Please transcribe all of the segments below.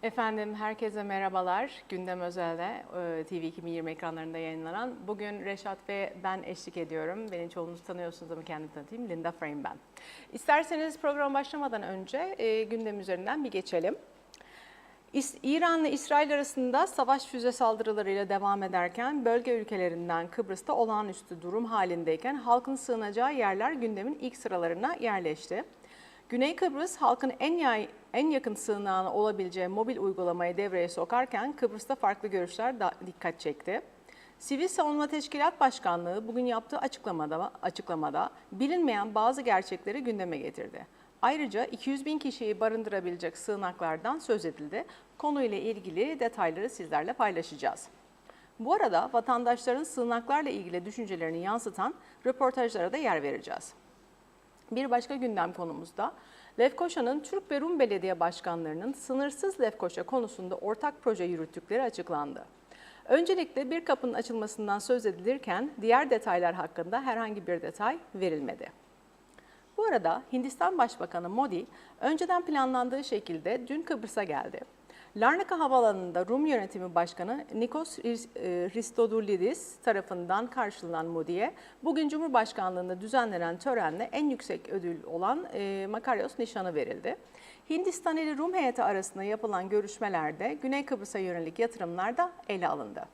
Efendim herkese merhabalar. Gündem Özel'de TV 2020 ekranlarında yayınlanan. Bugün Reşat ve ben eşlik ediyorum. Beni çoğunuz tanıyorsunuz ama kendimi tanıtayım. Linda Frame ben. İsterseniz program başlamadan önce gündem üzerinden bir geçelim. İran ile İsrail arasında savaş füze saldırılarıyla devam ederken bölge ülkelerinden Kıbrıs'ta olağanüstü durum halindeyken halkın sığınacağı yerler gündemin ilk sıralarına yerleşti. Güney Kıbrıs halkın en yakın sığınağına olabileceği mobil uygulamayı devreye sokarken Kıbrıs'ta farklı görüşler dikkat çekti. Sivil Savunma Teşkilat Başkanlığı bugün yaptığı açıklamada bilinmeyen bazı gerçekleri gündeme getirdi. Ayrıca 200 bin kişiyi barındırabilecek sığınaklardan söz edildi. Konuyla ilgili detayları sizlerle paylaşacağız. Bu arada vatandaşların sığınaklarla ilgili düşüncelerini yansıtan röportajlara da yer vereceğiz. Bir başka gündem konumuzda Lefkoşa'nın Türk ve Rum belediye başkanlarının sınırsız Lefkoşa konusunda ortak proje yürüttükleri açıklandı. Öncelikle bir kapının açılmasından söz edilirken diğer detaylar hakkında herhangi bir detay verilmedi. Bu arada Hindistan Başbakanı Modi önceden planlandığı şekilde dün Kıbrıs'a geldi. Larnaca Havaalanı'nda Rum Yönetimi Başkanı Nikos Christodoulidis tarafından karşılanan Modi'ye bugün Cumhurbaşkanlığı'nda düzenlenen törenle en yüksek ödül olan Makarios nişanı verildi. Hindistan ile Rum heyeti arasında yapılan görüşmelerde Güney Kıbrıs'a yönelik yatırımlar da ele alındı.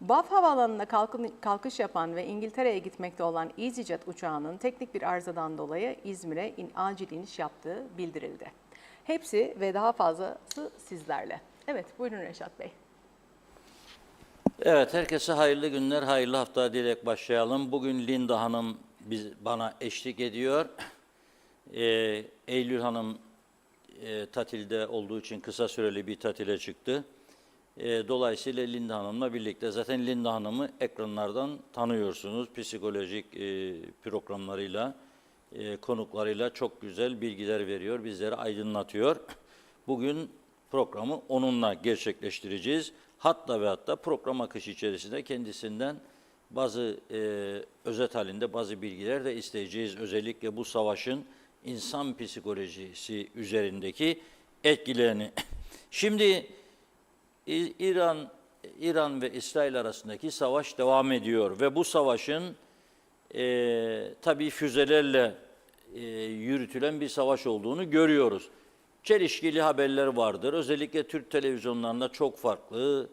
BAF Havaalanı'nda kalkış yapan ve İngiltere'ye gitmekte olan EasyJet uçağının teknik bir arızadan dolayı İzmir'e acil iniş yaptığı bildirildi. Hepsi ve daha fazlası sizlerle. Evet, buyurun Reşat Bey. Evet, herkese hayırlı günler, hayırlı hafta diyerek başlayalım. Bugün Linda Hanım bana eşlik ediyor. Eylül Hanım tatilde olduğu için kısa süreli bir tatile çıktı. Dolayısıyla Linda Hanım'la birlikte, zaten Linda Hanım'ı ekranlardan tanıyorsunuz. Psikolojik programlarıyla, konuklarıyla çok güzel bilgiler veriyor, bizleri aydınlatıyor. Bugün programı onunla gerçekleştireceğiz. Hatta ve hatta program akışı içerisinde kendisinden bazı özet halinde bazı bilgiler de isteyeceğiz. Özellikle bu savaşın insan psikolojisi üzerindeki etkilerini. Şimdi İran ve İsrail arasındaki savaş devam ediyor ve bu savaşın tabii füzelerle yürütülen bir savaş olduğunu görüyoruz. Çelişkili haberler vardır. Özellikle Türk televizyonlarında çok farklı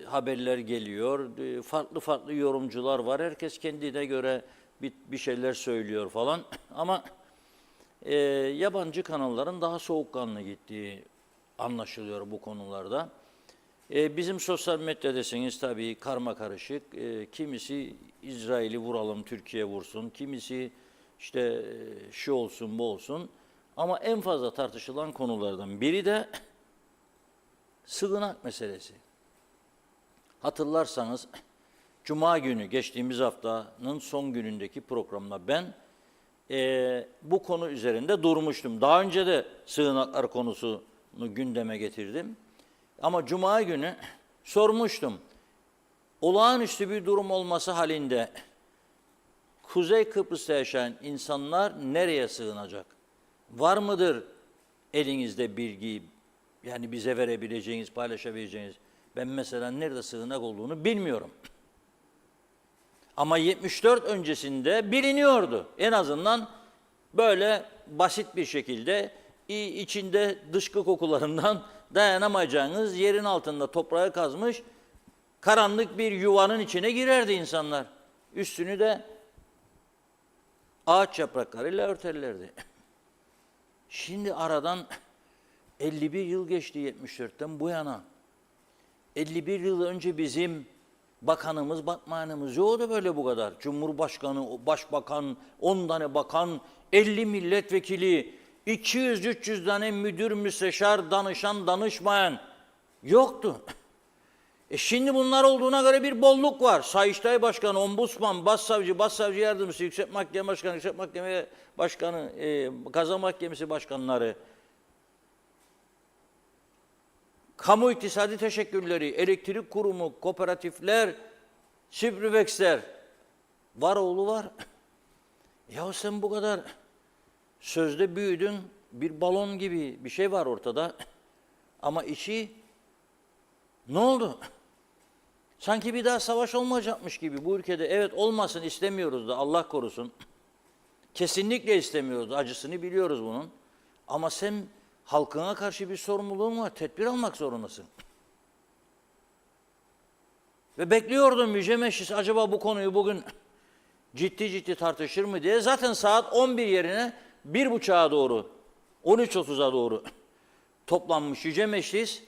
haberler geliyor. Farklı farklı yorumcular var. Herkes kendine göre bir şeyler söylüyor falan. Ama yabancı kanalların daha soğukkanlı gittiği anlaşılıyor bu konularda. Bizim sosyal medyadasınız tabii karmakarışık. Kimisi İsrail'i vuralım, Türkiye vursun. Kimisi işte şu olsun, bu olsun. Ama en fazla tartışılan konulardan biri de sığınak meselesi. Hatırlarsanız Cuma günü, geçtiğimiz haftanın son günündeki programda ben bu konu üzerinde durmuştum. Daha önce de sığınaklar konusunu gündeme getirdim. Ama Cuma günü sormuştum. Olağanüstü bir durum olması halinde Kuzey Kıbrıs'ta yaşayan insanlar nereye sığınacak? Var mıdır elinizde bilgi, yani bize verebileceğiniz, paylaşabileceğiniz? Ben mesela nerede sığınak olduğunu bilmiyorum. Ama 74 öncesinde biliniyordu. En azından böyle basit bir şekilde içinde dışkı kokularından dayanamayacağınız yerin altında toprağı kazmış karanlık bir yuvanın içine girerdi insanlar. Üstünü de ağaç yapraklarıyla örterlerdi. Şimdi aradan 51 yıl geçti 74'ten bu yana. 51 yıl önce bizim bakanımız, batmanımız yoktu böyle bu kadar. Cumhurbaşkanı, başbakan, 10 tane bakan, 50 milletvekili, 200-300 tane müdür, müsteşar, danışan, danışmayan yoktu. Şimdi bunlar olduğuna göre bir bolluk var. Sayıştay Başkanı, Ombudsman, Başsavcı Yardımcısı, Yüksek Mahkeme Başkanı, Yüksek Mahkeme Başkanı, Kaza Mahkemesi Başkanları, kamu iktisadi teşekkürleri, elektrik kurumu, kooperatifler, Sibrivex'ler, var oğlu var. Ya sen bu kadar sözde büyüdün, bir balon gibi bir şey var ortada. Ama içi ne oldu? Sanki bir daha savaş olmayacakmış gibi bu ülkede. Evet, olmasın istemiyoruz da, Allah korusun. Kesinlikle istemiyoruz. Acısını biliyoruz bunun. Ama sen halkına karşı bir sorumluluğun var. Tedbir almak zorundasın. Ve bekliyordum Yüce Meclis acaba bu konuyu bugün ciddi ciddi tartışır mı diye. Zaten saat 11 yerine 1.30'a doğru, 13.30'a doğru toplanmış Yüce Meclis.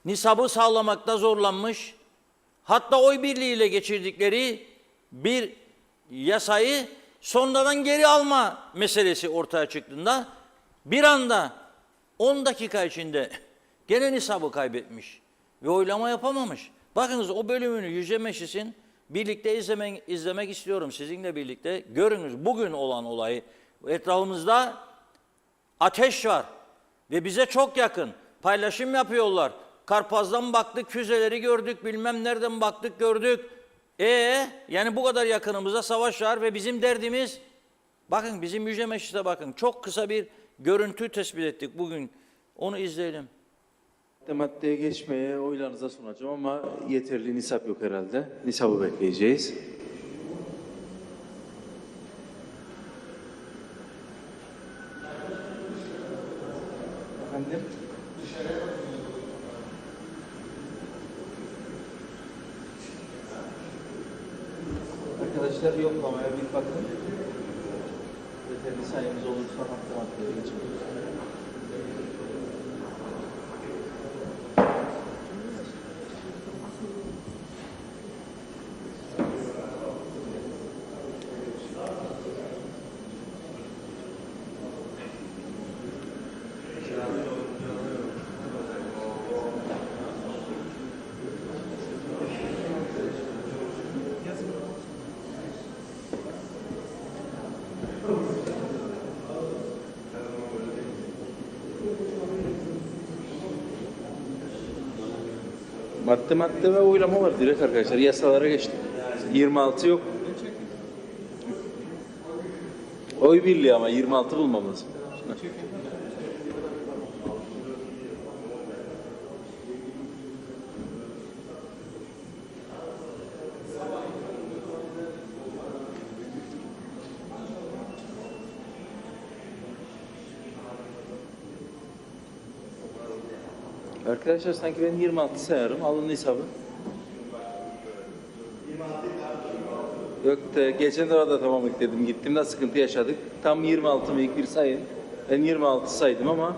Nisabı sağlamakta zorlanmış. Hatta oy birliğiyle geçirdikleri bir yasayı sonradan geri alma meselesi ortaya çıktığında bir anda 10 dakika içinde gene nisabı kaybetmiş ve oylama yapamamış. Bakınız, o bölümünü Yüce Meclis'in birlikte izlemek istiyorum sizinle birlikte. Görünüz bugün olan olayı. Etrafımızda ateş var ve bize çok yakın. Paylaşım yapıyorlar. Karpaz'dan baktık, füzeleri gördük, bilmem nereden baktık, gördük. Yani bu kadar yakınımızda savaş var ve bizim derdimiz, bakın bizim Yüce Meclis'e bakın. Çok kısa bir görüntü tespit ettik bugün. Onu izleyelim. Maddeye geçmeye oylarınıza sunacağım ama yeterli nisap yok herhalde. Nisabı bekleyeceğiz. Efendim? Arkadaşlar yoklamaya bir bakın. Yeterli sayımız olursa maddeye geçebiliriz. Madde ve oylama var direkt arkadaşlar. Yasalara geçtik. 26 yok. Oy birliği ama 26 bulmamız. Arkadaşlar sanki ben 26 sayarım. Alın hesabı. Yok da geçen defa tamamlık dedim. Gittiğimde sıkıntı yaşadık. Tam 26 mı ilk bir sayın. Ben 26 saydım ama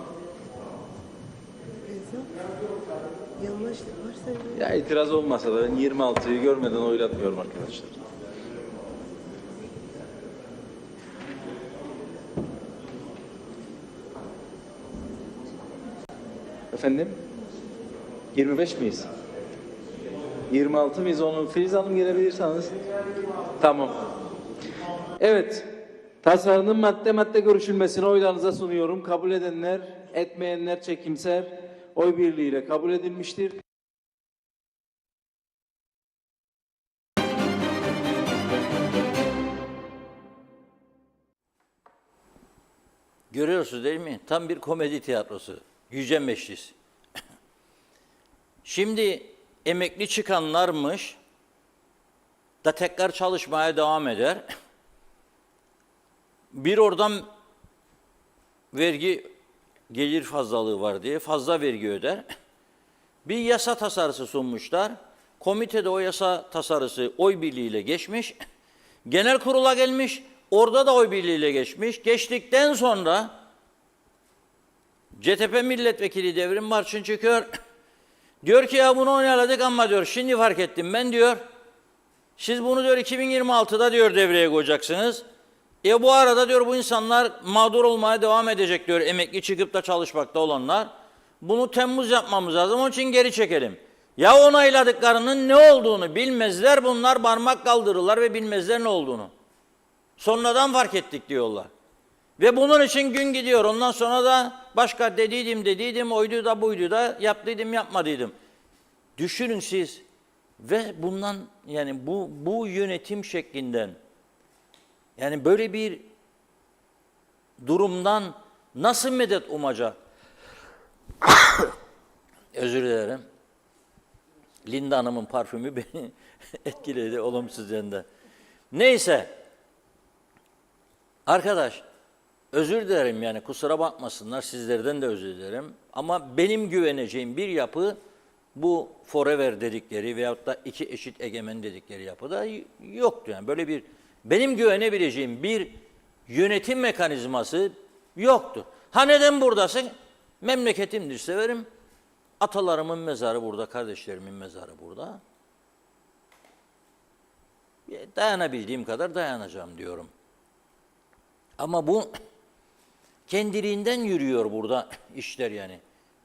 yanlışlık varsa ya itiraz olmasa da ben 26'yı görmeden oylatmıyorum arkadaşlar. Efendim? 25 miyiz? 26 mıyız? Onu Filiz Hanım gelebilirseniz. Tamam. Evet. Tasarının madde görüşülmesini oylarınıza sunuyorum. Kabul edenler, etmeyenler çekimser. Oy birliğiyle kabul edilmiştir. Görüyorsunuz değil mi? Tam bir komedi tiyatrosu. Yüce Meclis. Şimdi emekli çıkanlarmış da tekrar çalışmaya devam eder. Bir oradan vergi gelir fazlalığı var diye fazla vergi öder. Bir yasa tasarısı sunmuşlar. Komitede o yasa tasarısı oy birliğiyle geçmiş. Genel kurula gelmiş. Orada da oy birliğiyle geçmiş. Geçtikten sonra CTP milletvekili Devrim Barçın çıkıyor. Diyor ki ya bunu oynaladık ama diyor şimdi fark ettim ben diyor. Siz bunu diyor 2026'da diyor devreye koyacaksınız. Bu arada diyor bu insanlar mağdur olmaya devam edecek diyor, emekli çıkıp da çalışmakta olanlar. Bunu Temmuz yapmamız lazım, onun için geri çekelim. Ya onayladıklarının ne olduğunu bilmezler bunlar, parmak kaldırırlar ve bilmezler ne olduğunu. Sonradan fark ettik diyorlar. Ve bunun için gün gidiyor. Ondan sonra da başka dediydim, oydu da buydu da, yaptıydım yapmadıydım. Düşünün siz. Ve bundan yani bu yönetim şeklinden, yani böyle bir durumdan nasıl medet umacak? Özür dilerim. Linda Hanım'ın parfümü beni etkiledi olumsuz yönde. Neyse. Arkadaş, özür dilerim yani kusura bakmasınlar, sizlerden de özür dilerim. Ama benim güveneceğim bir yapı bu forever dedikleri veyahut da iki eşit egemen dedikleri yapıda yoktu. Yani böyle bir benim güvenebileceğim bir yönetim mekanizması yoktu. Ha neden buradasın? Memleketimdir, severim. Atalarımın mezarı burada, kardeşlerimin mezarı burada. Dayanabildiğim kadar dayanacağım diyorum. Ama bu kendiliğinden yürüyor burada işler yani.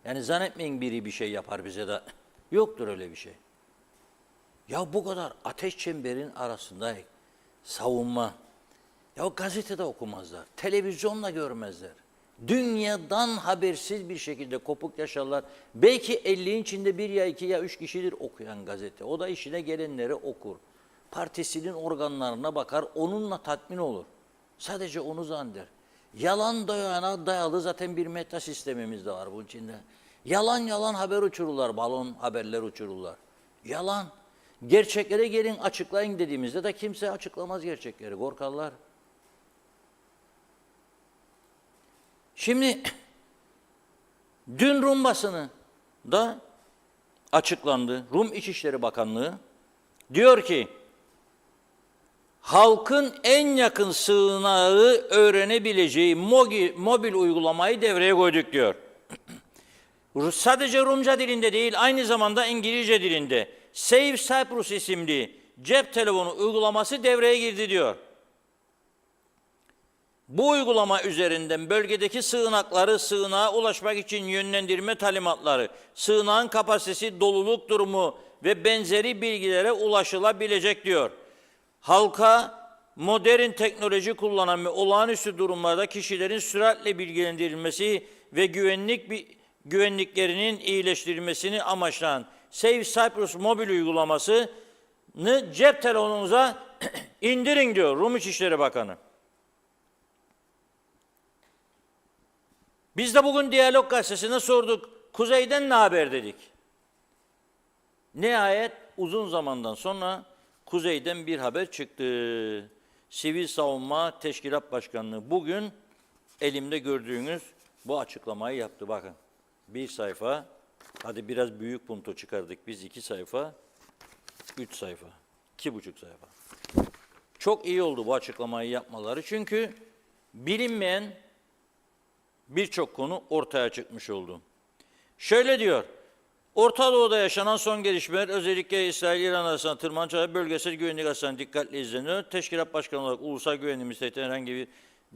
Yani zannetmeyin biri bir şey yapar bize de. Yoktur öyle bir şey. Ya bu kadar ateş çemberin arasında savunma. Ya gazetede okumazlar, televizyonla görmezler. Dünyadan habersiz bir şekilde kopuk yaşarlar. Belki 50'in içinde bir ya iki ya üç kişidir okuyan gazete. O da işine gelenleri okur. Partisinin organlarına bakar, onunla tatmin olur. Sadece onu zanneder. Yalan dayana dayalı zaten bir meta sistemimiz de var bunun içinde. Yalan haber uçururlar, balon haberler uçururlar. Yalan. Gerçekleri gelin açıklayın dediğimizde de kimse açıklamaz gerçekleri, korkarlar. Şimdi dün Rum basını da açıklandı. Rum İçişleri Bakanlığı diyor ki halkın en yakın sığınağı öğrenebileceği mobil uygulamayı devreye koyduk diyor. Sadece Rumca dilinde değil, aynı zamanda İngilizce dilinde Save Cyprus isimli cep telefonu uygulaması devreye girdi diyor. Bu uygulama üzerinden bölgedeki sığınağa ulaşmak için yönlendirme talimatları, sığınağın kapasitesi, doluluk durumu ve benzeri bilgilere ulaşılabilecek diyor. Halka modern teknoloji kullanan ve olağanüstü durumlarda kişilerin süratle bilgilendirilmesi ve güvenliklerinin iyileştirilmesini amaçlayan Save Cyprus mobil uygulamasını cep telefonunuza indirin diyor Rum İçişleri Bakanı. Biz de bugün Diyalog Gazetesi'ne sorduk. Kuzey'den ne haber dedik. Nihayet uzun zamandan sonra Kuzey'den bir haber çıktı. Sivil Savunma Teşkilat Başkanlığı bugün elimde gördüğünüz bu açıklamayı yaptı. Bakın bir sayfa, hadi biraz büyük punto çıkardık biz 2 sayfa, 3 sayfa, 2,5 sayfa. Çok iyi oldu bu açıklamayı yapmaları çünkü bilinmeyen birçok konu ortaya çıkmış oldu. Şöyle diyor, Orta Doğu'da yaşanan son gelişmeler özellikle İsrail-İran arasında tırmanıcı bölgesel güvenlik açısından dikkatli izleniyor. Teşkilat Başkanı olarak ulusal güvenliğimiz tehditten herhangi bir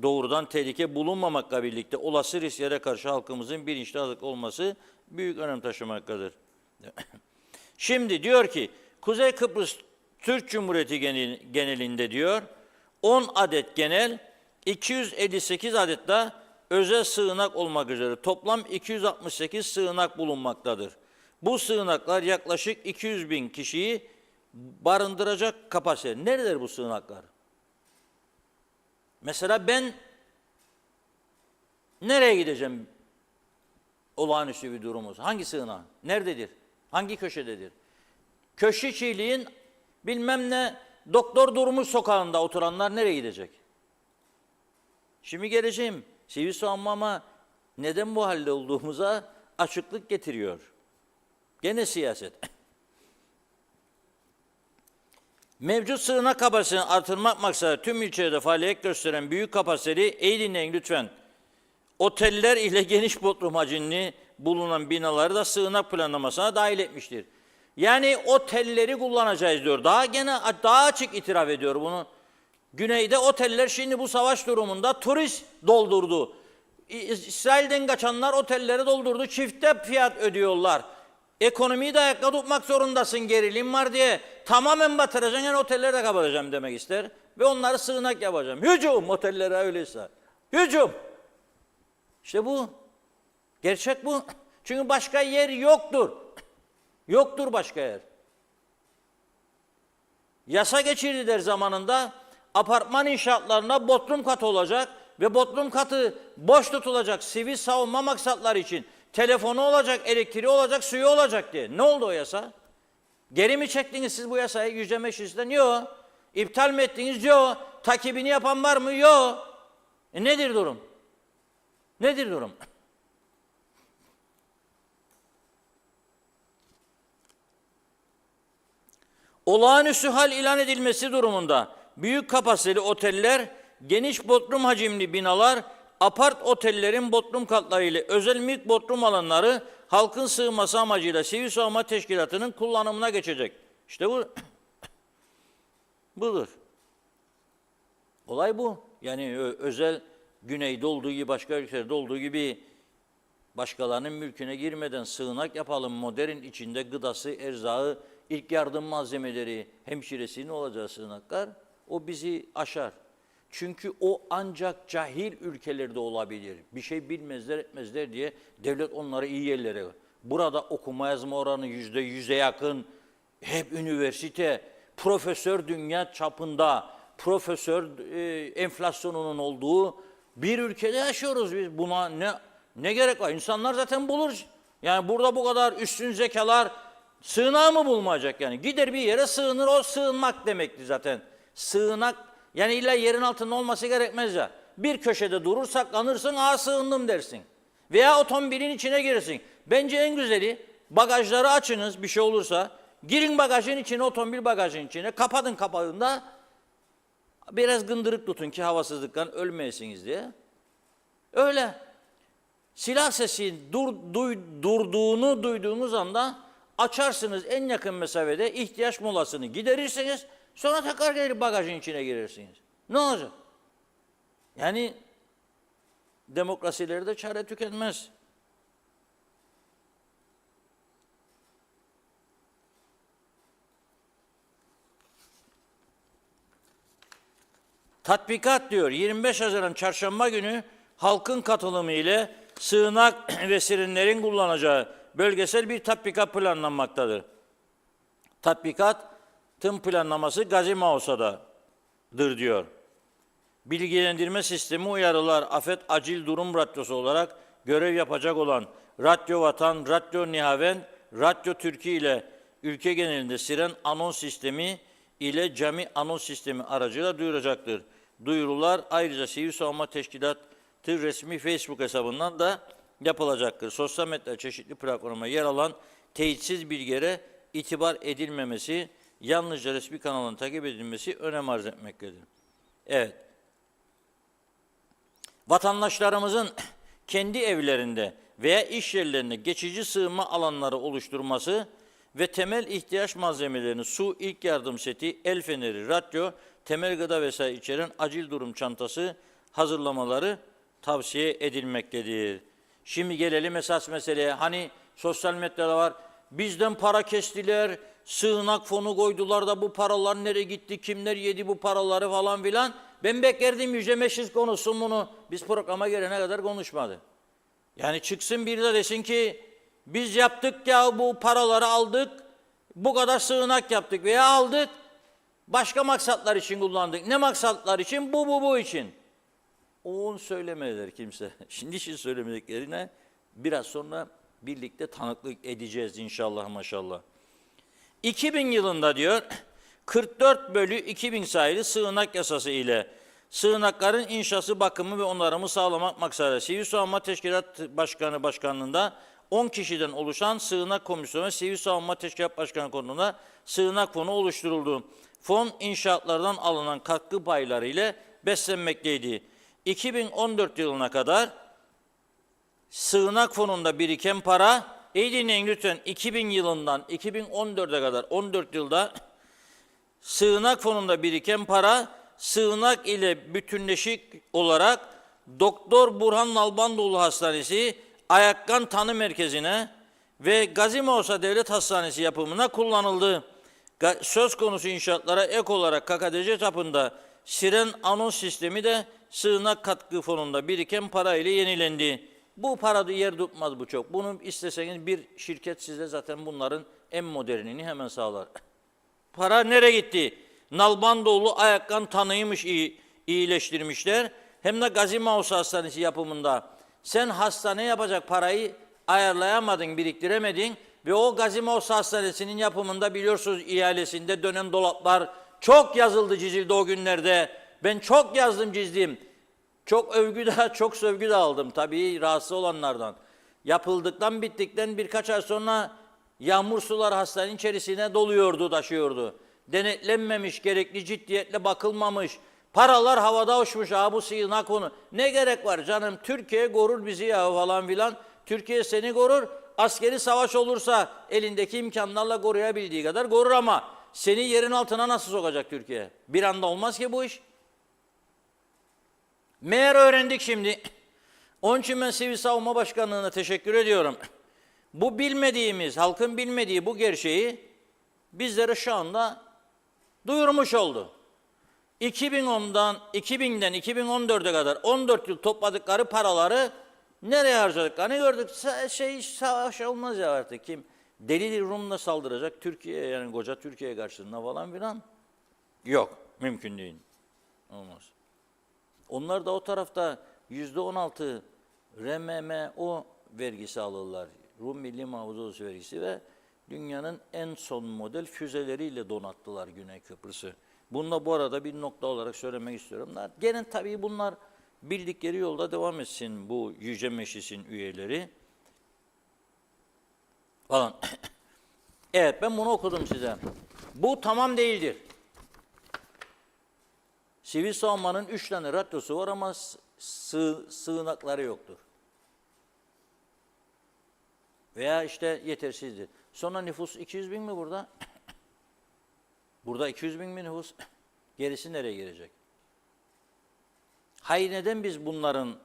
doğrudan tehlike bulunmamakla birlikte olası risklere karşı halkımızın bilinçli hazırlıklı olması büyük önem taşımaktadır. Şimdi diyor ki, Kuzey Kıbrıs Türk Cumhuriyeti genelinde diyor, 10 adet genel, 258 adet de özel sığınak olmak üzere toplam 268 sığınak bulunmaktadır. Bu sığınaklar yaklaşık 200 bin kişiyi barındıracak kapasite. Nerededir bu sığınaklar? Mesela ben nereye gideceğim olağanüstü bir durumumuz? Hangi sığınağı? Nerededir? Hangi köşededir? Köşkçiliğin bilmem ne Doktor Durmuş sokağında oturanlar nereye gidecek? Şimdi geleceğim. Sivil savunma ama neden bu halde olduğumuza açıklık getiriyor. Gene siyaset. Mevcut sığınak kapasitesini artırmak maksadı tüm ilçelerde faaliyet gösteren büyük kapasiteli, iyi dinleyin lütfen, oteller ile geniş bodrum hacimli bulunan binaları da sığınak planlamasına dahil etmiştir. Yani otelleri kullanacağız diyor. Daha açık itiraf ediyor bunu. Güneyde oteller şimdi bu savaş durumunda turist doldurdu. İsrail'den kaçanlar otelleri doldurdu. Çifte fiyat ödüyorlar. Ekonomiyi de ayakta tutmak zorundasın, gerilim var diye. Tamamen batıracaksın, yani otelleri de kapatacağım demek ister. Ve onları sığınak yapacağım. Hücum otellere öyleyse. Hücum. İşte bu. Gerçek bu. Çünkü başka yer yoktur. Yoktur başka yer. Yasa geçirdiler zamanında. Apartman inşaatlarına bodrum katı olacak ve bodrum katı boş tutulacak sivil savunma maksatları için. telefonu olacak, elektriği olacak, suyu olacak diye. Ne oldu o yasa? Geri mi çektiniz siz bu yasayı %500'den? Yok. İptal mi ettiniz? Yok. Takibini yapan var mı? Yok. Nedir durum? Nedir durum? Olağanüstü hal ilan edilmesi durumunda büyük kapasiteli oteller, geniş bodrum hacimli binalar, apart otellerin bodrum katları ile özel mülk bodrum alanları halkın sığınması amacıyla Sivil Savunma Teşkilatı'nın kullanımına geçecek. İşte bu. Budur. Olay bu. Yani özel güneyde olduğu gibi, başka ülkelerde olduğu gibi başkalarının mülküne girmeden sığınak yapalım. Modern içinde gıdası, erzağı, ilk yardım malzemeleri, hemşiresinin olacağı sığınaklar, o bizi aşar. Çünkü o ancak cahil ülkelerde olabilir. Bir şey bilmezler etmezler diye devlet onları iyi yerlere. Burada okuma yazma oranı %100'e yakın. Hep üniversite, profesör dünya çapında, profesör enflasyonunun olduğu bir ülkede yaşıyoruz biz. Buna ne gerek var? İnsanlar zaten bulur. Yani burada bu kadar üstün zekalar sığınağı mı bulmayacak yani? Gider bir yere sığınır, o sığınmak demekti zaten. Sığınak, yani illa yerin altında olması gerekmez ya. Bir köşede durur, saklanırsın, sığındım dersin. Veya otomobilin içine girersin. Bence en güzeli bagajları açınız bir şey olursa. Girin bagajın içine, otomobil bagajın içine, kapatın kapağında. Biraz gındırık tutun ki havasızlıktan ölmeyesiniz diye. Öyle. Silah sesi durduğunu duyduğunuz anda açarsınız en yakın mesafede, ihtiyaç molasını giderirsiniz. Sonra tekrar gelip bagajın içine girersiniz. Ne olacak? Yani demokrasilerde çare tükenmez. Tatbikat diyor 25 Haziran Çarşamba günü halkın katılımı ile sığınak ve sirenlerin kullanacağı bölgesel bir tatbikat planlanmaktadır. Tatbikatın planlaması Gazi Mausa'dadır diyor. Bilgilendirme sistemi uyarılar, afet acil durum radyosu olarak görev yapacak olan Radyo Vatan, Radyo Nihavend, Radyo Türkiye ile ülke genelinde siren anons sistemi ile cami anons sistemi aracıyla duyuracaktır. Duyurular ayrıca Sivil Savunma Teşkilatı resmi Facebook hesabından da yapılacaktır. Sosyal medya çeşitli platforma yer alan teyitsiz bilgilere itibar edilmemesi, yalnızca resmi kanalın takip edilmesi önem arz etmektedir. Evet. Vatandaşlarımızın kendi evlerinde veya iş yerlerinde geçici sığınma alanları oluşturması ve temel ihtiyaç malzemelerini su, ilk yardım seti, el feneri, radyo, temel gıda vesaire içeren acil durum çantası hazırlamaları tavsiye edilmektedir. Şimdi gelelim esas meseleye. Hani sosyal medyada var, bizden para kestiler, sığınak fonu koydular da bu paralar nereye gitti, kimler yedi bu paraları falan filan. Ben beklerdim %500 konuşsun bunu. Biz programa gelene kadar konuşmadı. Yani çıksın bir de desin ki biz yaptık ya bu paraları aldık, bu kadar sığınak yaptık veya aldık, başka maksatlar için kullandık. Ne maksatlar için? Bu için. Onu söylemediler kimse. Şimdi için söylemediklerine biraz sonra birlikte tanıklık edeceğiz inşallah maşallah. 2000 yılında diyor 44/2000 sayılı sığınak yasası ile sığınakların inşası, bakımı ve onarımı sağlamak maksadıyla Sivil Savunma Teşkilatı Başkanlığı'nda 10 kişiden oluşan sığınak komisyonu ve Sivil Savunma Teşkilatı Başkanı konusunda sığınak fonu oluşturuldu. Fon inşaatlardan alınan katkı payları ile beslenmekteydi. 2014 yılına kadar sığınak fonunda biriken para, iyi dinleyin lütfen, 2000 yılından 2014'e kadar 14 yılda sığınak fonunda biriken para, sığınak ile bütünleşik olarak Doktor Burhan Nalbandoğlu Hastanesi, Ayakkan Tanı Merkezi'ne ve Gazi Mausa Devlet Hastanesi yapımına kullanıldı. Söz konusu inşaatlara ek olarak KKTC çapında siren anons sistemi de sığınak katkı fonunda biriken para ile yenilendi. Bu parada yer tutmaz bu çok. Bunu isteseniz bir şirket size zaten bunların en modernini hemen sağlar. Para nereye gitti? Nalbandoğlu Ayakkan Tanı'ymış iyileştirmişler. Hem de Gazi Mausa Hastanesi yapımında. Sen hastane yapacak parayı ayarlayamadın, biriktiremedin ve o Gazimos Hastanesi'nin yapımında biliyorsunuz ihalesinde dönen dolaplar çok yazıldı, çizildi o günlerde. Ben çok yazdım, çizdim. Çok övgü de, çok sövgü de aldım tabii rahatsız olanlardan. Yapıldıktan, bittikten birkaç ay sonra yağmur sular hastanenin içerisine doluyordu, taşıyordu. Denetlenmemiş, gerekli ciddiyetle bakılmamış. Paralar havada uçmuş, bu sığınak konu. Ne gerek var canım, Türkiye korur bizi ya falan filan. Türkiye seni korur, askeri savaş olursa elindeki imkanlarla koruyabildiği kadar korur ama seni yerin altına nasıl sokacak Türkiye? Bir anda olmaz ki bu iş. Meğer öğrendik şimdi. Onun için ben Sivil Savunma Başkanlığı'na teşekkür ediyorum. Bu bilmediğimiz, halkın bilmediği bu gerçeği bizlere şu anda duyurmuş oldu. 2010'dan 2014'e kadar 14 yıl topladıkları paraları nereye harcadıklarını gördük. Savaş olmaz ya artık kim? Deli Rum'la saldıracak Türkiye yani koca Türkiye karşısında falan filan. Yok, mümkün değil. Olmaz. Onlar da o tarafta %16 RMMO vergisi alırlar. Rum Milli Muhafızası vergisi ve dünyanın en son model füzeleriyle donattılar Güney Kıbrıs'ı. Bunu da bu arada bir nokta olarak söylemek istiyorum. Gene tabii bunlar bildikleri yolda devam etsin bu Yüce Meclis'in üyeleri. Falan. Evet ben bunu okudum size. Bu tamam değildir. Sivil savunmanın 3 tane radyosu var ama sığınakları yoktur. Veya işte yetersizdir. Sonra nüfus 200 bin mi burada? Burada 200 bin mi nüfus? Gerisi nereye gelecek? Hayır neden biz bunların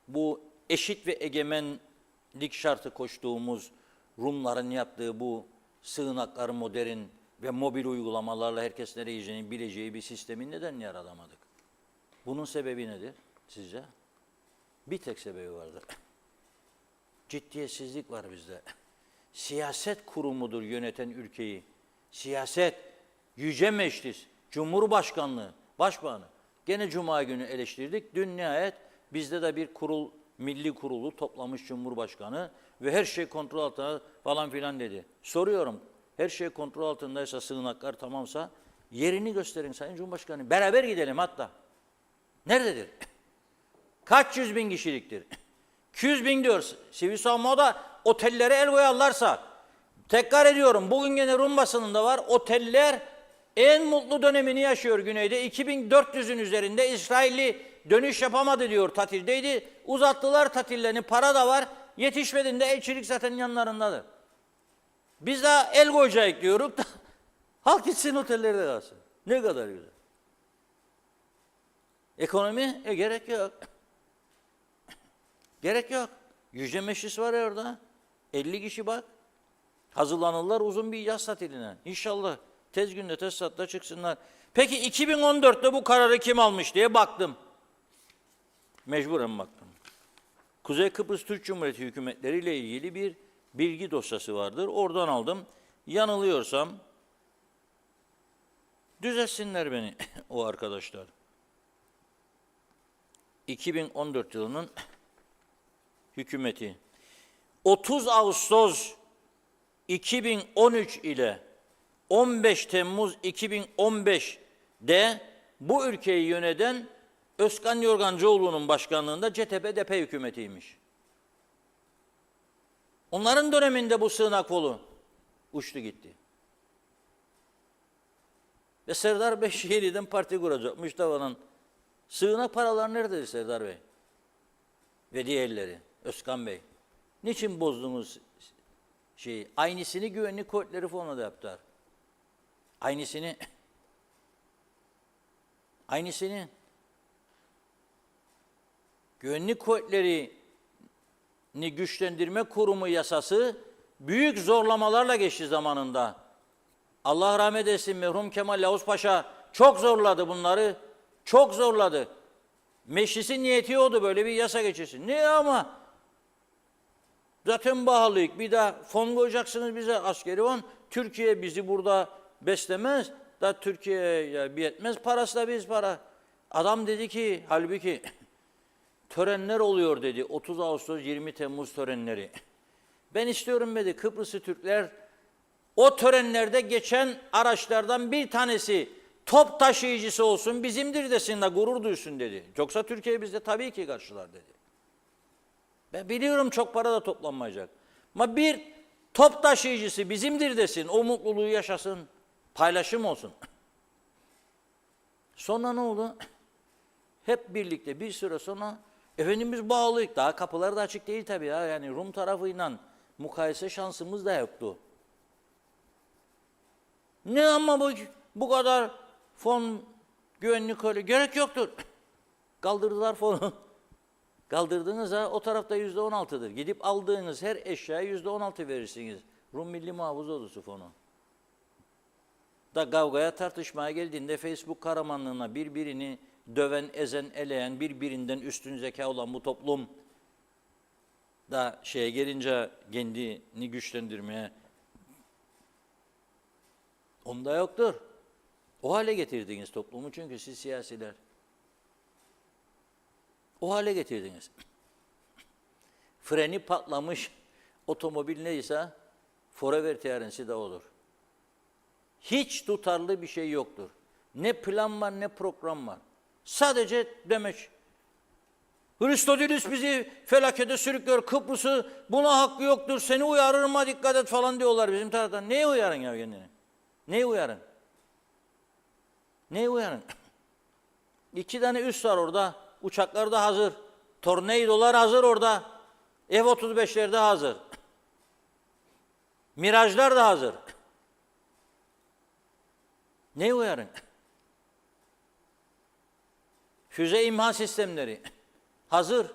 bu eşit ve egemenlik şartı koştuğumuz Rumların yaptığı bu sığınakları modern ve mobil uygulamalarla herkes nereye gideceğini bileceği bir sistemi neden yaratamadık? Bunun sebebi nedir sizce? Bir tek sebebi vardır. Ciddiyetsizlik var bizde. Siyaset kurumudur yöneten ülkeyi. Siyaset, Yüce Meclis, Cumhurbaşkanlığı, Başbakanı. Gene Cuma günü eleştirdik. Dün nihayet bizde de bir kurul, milli kurulu toplamış Cumhurbaşkanı ve her şey kontrol altında falan filan dedi. Soruyorum, her şey kontrol altındaysa, sığınaklar tamamsa yerini gösterin Sayın Cumhurbaşkanı. Beraber gidelim hatta. Nerededir? Kaç yüz bin kişiliktir? 200 bin diyor. Sivil savunma da otellere el koyarlarsa, tekrar ediyorum bugün gene Rum basınında var, oteller en mutlu dönemini yaşıyor güneyde. 2400'ün üzerinde İsrailli dönüş yapamadı diyor, tatildeydi. Uzattılar tatillerini, para da var. Yetişmediğinde elçilik zaten yanlarındadır. Biz de el koyacağız diyoruz da halk gitsin otellerde kalsın. Ne kadar güzel. Ekonomi gerek yok. Gerek yok. Yüce Meclis var ya orada. 50 kişi bak. Hazırlanırlar uzun bir yaz tatiline. İnşallah tez günde tez saatte çıksınlar. Peki 2014'te bu kararı kim almış diye baktım. Mecburen baktım. Kuzey Kıbrıs Türk Cumhuriyeti hükümetleriyle ilgili bir bilgi dosyası vardır. Oradan aldım. Yanılıyorsam düzeltsinler beni o arkadaşlar. 2014 yılının hükümeti 30 Ağustos 2013 ile 15 Temmuz 2015'de bu ülkeyi yöneten Özkan Yorgancıoğlu'nun başkanlığında CTP-DP hükümetiymiş. Onların döneminde bu sığınak kolu uçtu gitti. Ve Serdar Bey yeniden parti kuracak. Mustafa'nın sığınak paraları nerededir Serdar Bey? Ve diğerleri, Özkan Bey. Niçin bozdunuz şeyi? Aynısını güvenlik kuvvetleri fonuna da yaptılar. Aynısını Güvenlik Kuvvetleri'ni Güçlendirme Kurumu yasası büyük zorlamalarla geçti zamanında. Allah rahmet etsin merhum Kemal Yavuz Paşa çok zorladı bunları. Çok zorladı. Meclisin niyeti oydu böyle bir yasa geçirsin. Niye ama? Zaten pahalıyık. Bir daha fon koyacaksınız bize askeri fon. Türkiye bizi burada beslemez. Da Türkiye'ye bir yetmez. Parası da biz para. Adam dedi ki halbuki törenler oluyor dedi. 30 Ağustos 20 Temmuz törenleri. Ben istiyorum dedi Kıbrıslı Türkler o törenlerde geçen araçlardan bir tanesi top taşıyıcısı olsun bizimdir desin de gurur duysun dedi. Yoksa Türkiye bizde tabii ki karşılar dedi. Ben biliyorum çok para da toplanmayacak. Ama bir top taşıyıcısı bizimdir desin, o mutluluğu yaşasın, paylaşım olsun. Sonra ne oldu? Hep birlikte bir süre sonra Efendimiz bağlıyık. Daha kapılar da açık değil tabii ya. Yani Rum tarafıyla mukayese şansımız da yoktu. Ne ama bu kadar fon güvenlik öyle gerek yoktur. Kaldırdılar fonu. Kaldırdığınız ha o tarafta %16'dır. Gidip aldığınız her eşyaya %16 verirsiniz. Rum Milli Muhafız Ordusu fonu. Da kavgaya tartışmaya geldiğinde Facebook kahramanlığına birbirini döven, ezen, eleyen, birbirinden üstün zeka olan bu toplum da şeye gelince kendini güçlendirmeye onda yoktur. O hale getirdiniz toplumu çünkü siz siyasiler. O hale getirdiniz. Freni patlamış otomobil neyse forever teorisi de olur. Hiç tutarlı bir şey yoktur. Ne plan var ne program var. Sadece demek. Hristodelis bizi felakete sürüklüyor. Kıbrıs'ı buna hakkı yoktur. Seni uyarırım ha dikkat et falan diyorlar bizim taraftan. Neye uyarın ya kendini? Neye uyarın? Neye uyarın? 2 tane üs var orada. Uçaklar da hazır. Tornadolar hazır orada. F-35'ler de hazır. Mirajlar da hazır. Neye uyarın? Füze imha sistemleri hazır.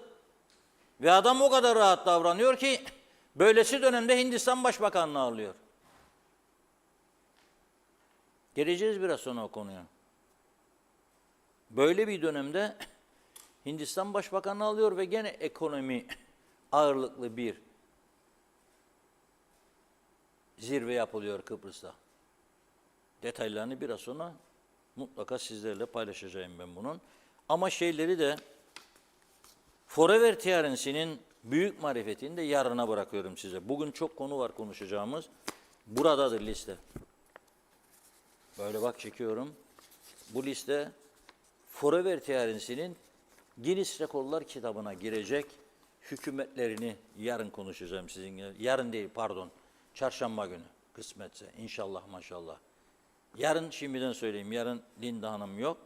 Ve adam o kadar rahat davranıyor ki böylesi dönemde Hindistan Başbakanlığı alıyor. Geleceğiz biraz sonra o konuya. Böyle bir dönemde Hindistan Başbakanı alıyor ve gene ekonomi ağırlıklı bir zirve yapılıyor Kıbrıs'ta. Detaylarını biraz sonra mutlaka sizlerle paylaşacağım ben bunun. Ama şeyleri de Forever Teorisi'nin büyük marifetini de yarına bırakıyorum size. Bugün çok konu var konuşacağımız. Buradadır liste. Böyle bak çekiyorum. Bu liste Forever Teorisi'nin Guinness Rekorlar kitabına girecek hükümetlerini yarın konuşacağım sizinle. Yarın değil pardon. Çarşamba günü kısmetse. İnşallah maşallah. Yarın şimdiden söyleyeyim. Yarın Linda Hanım yok.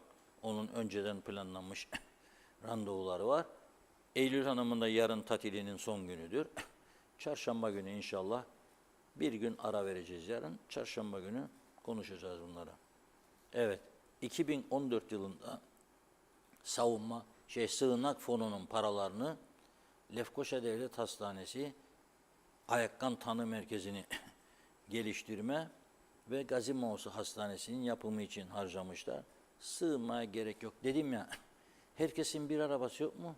Onun önceden planlanmış randevuları var. Eylül Hanım'ın da yarın tatilinin son günüdür. Çarşamba günü inşallah bir gün ara vereceğiz yarın. Çarşamba günü konuşacağız bunları. Evet. 2014 yılında sığınak fonunun paralarını Lefkoşa Devlet Hastanesi Ayakkan Tanı Merkezi'ni geliştirme ve Gazi Mausu Hastanesi'nin yapımı için harcamışlar. Sığınmaya gerek yok. Dedim ya, herkesin bir arabası yok mu?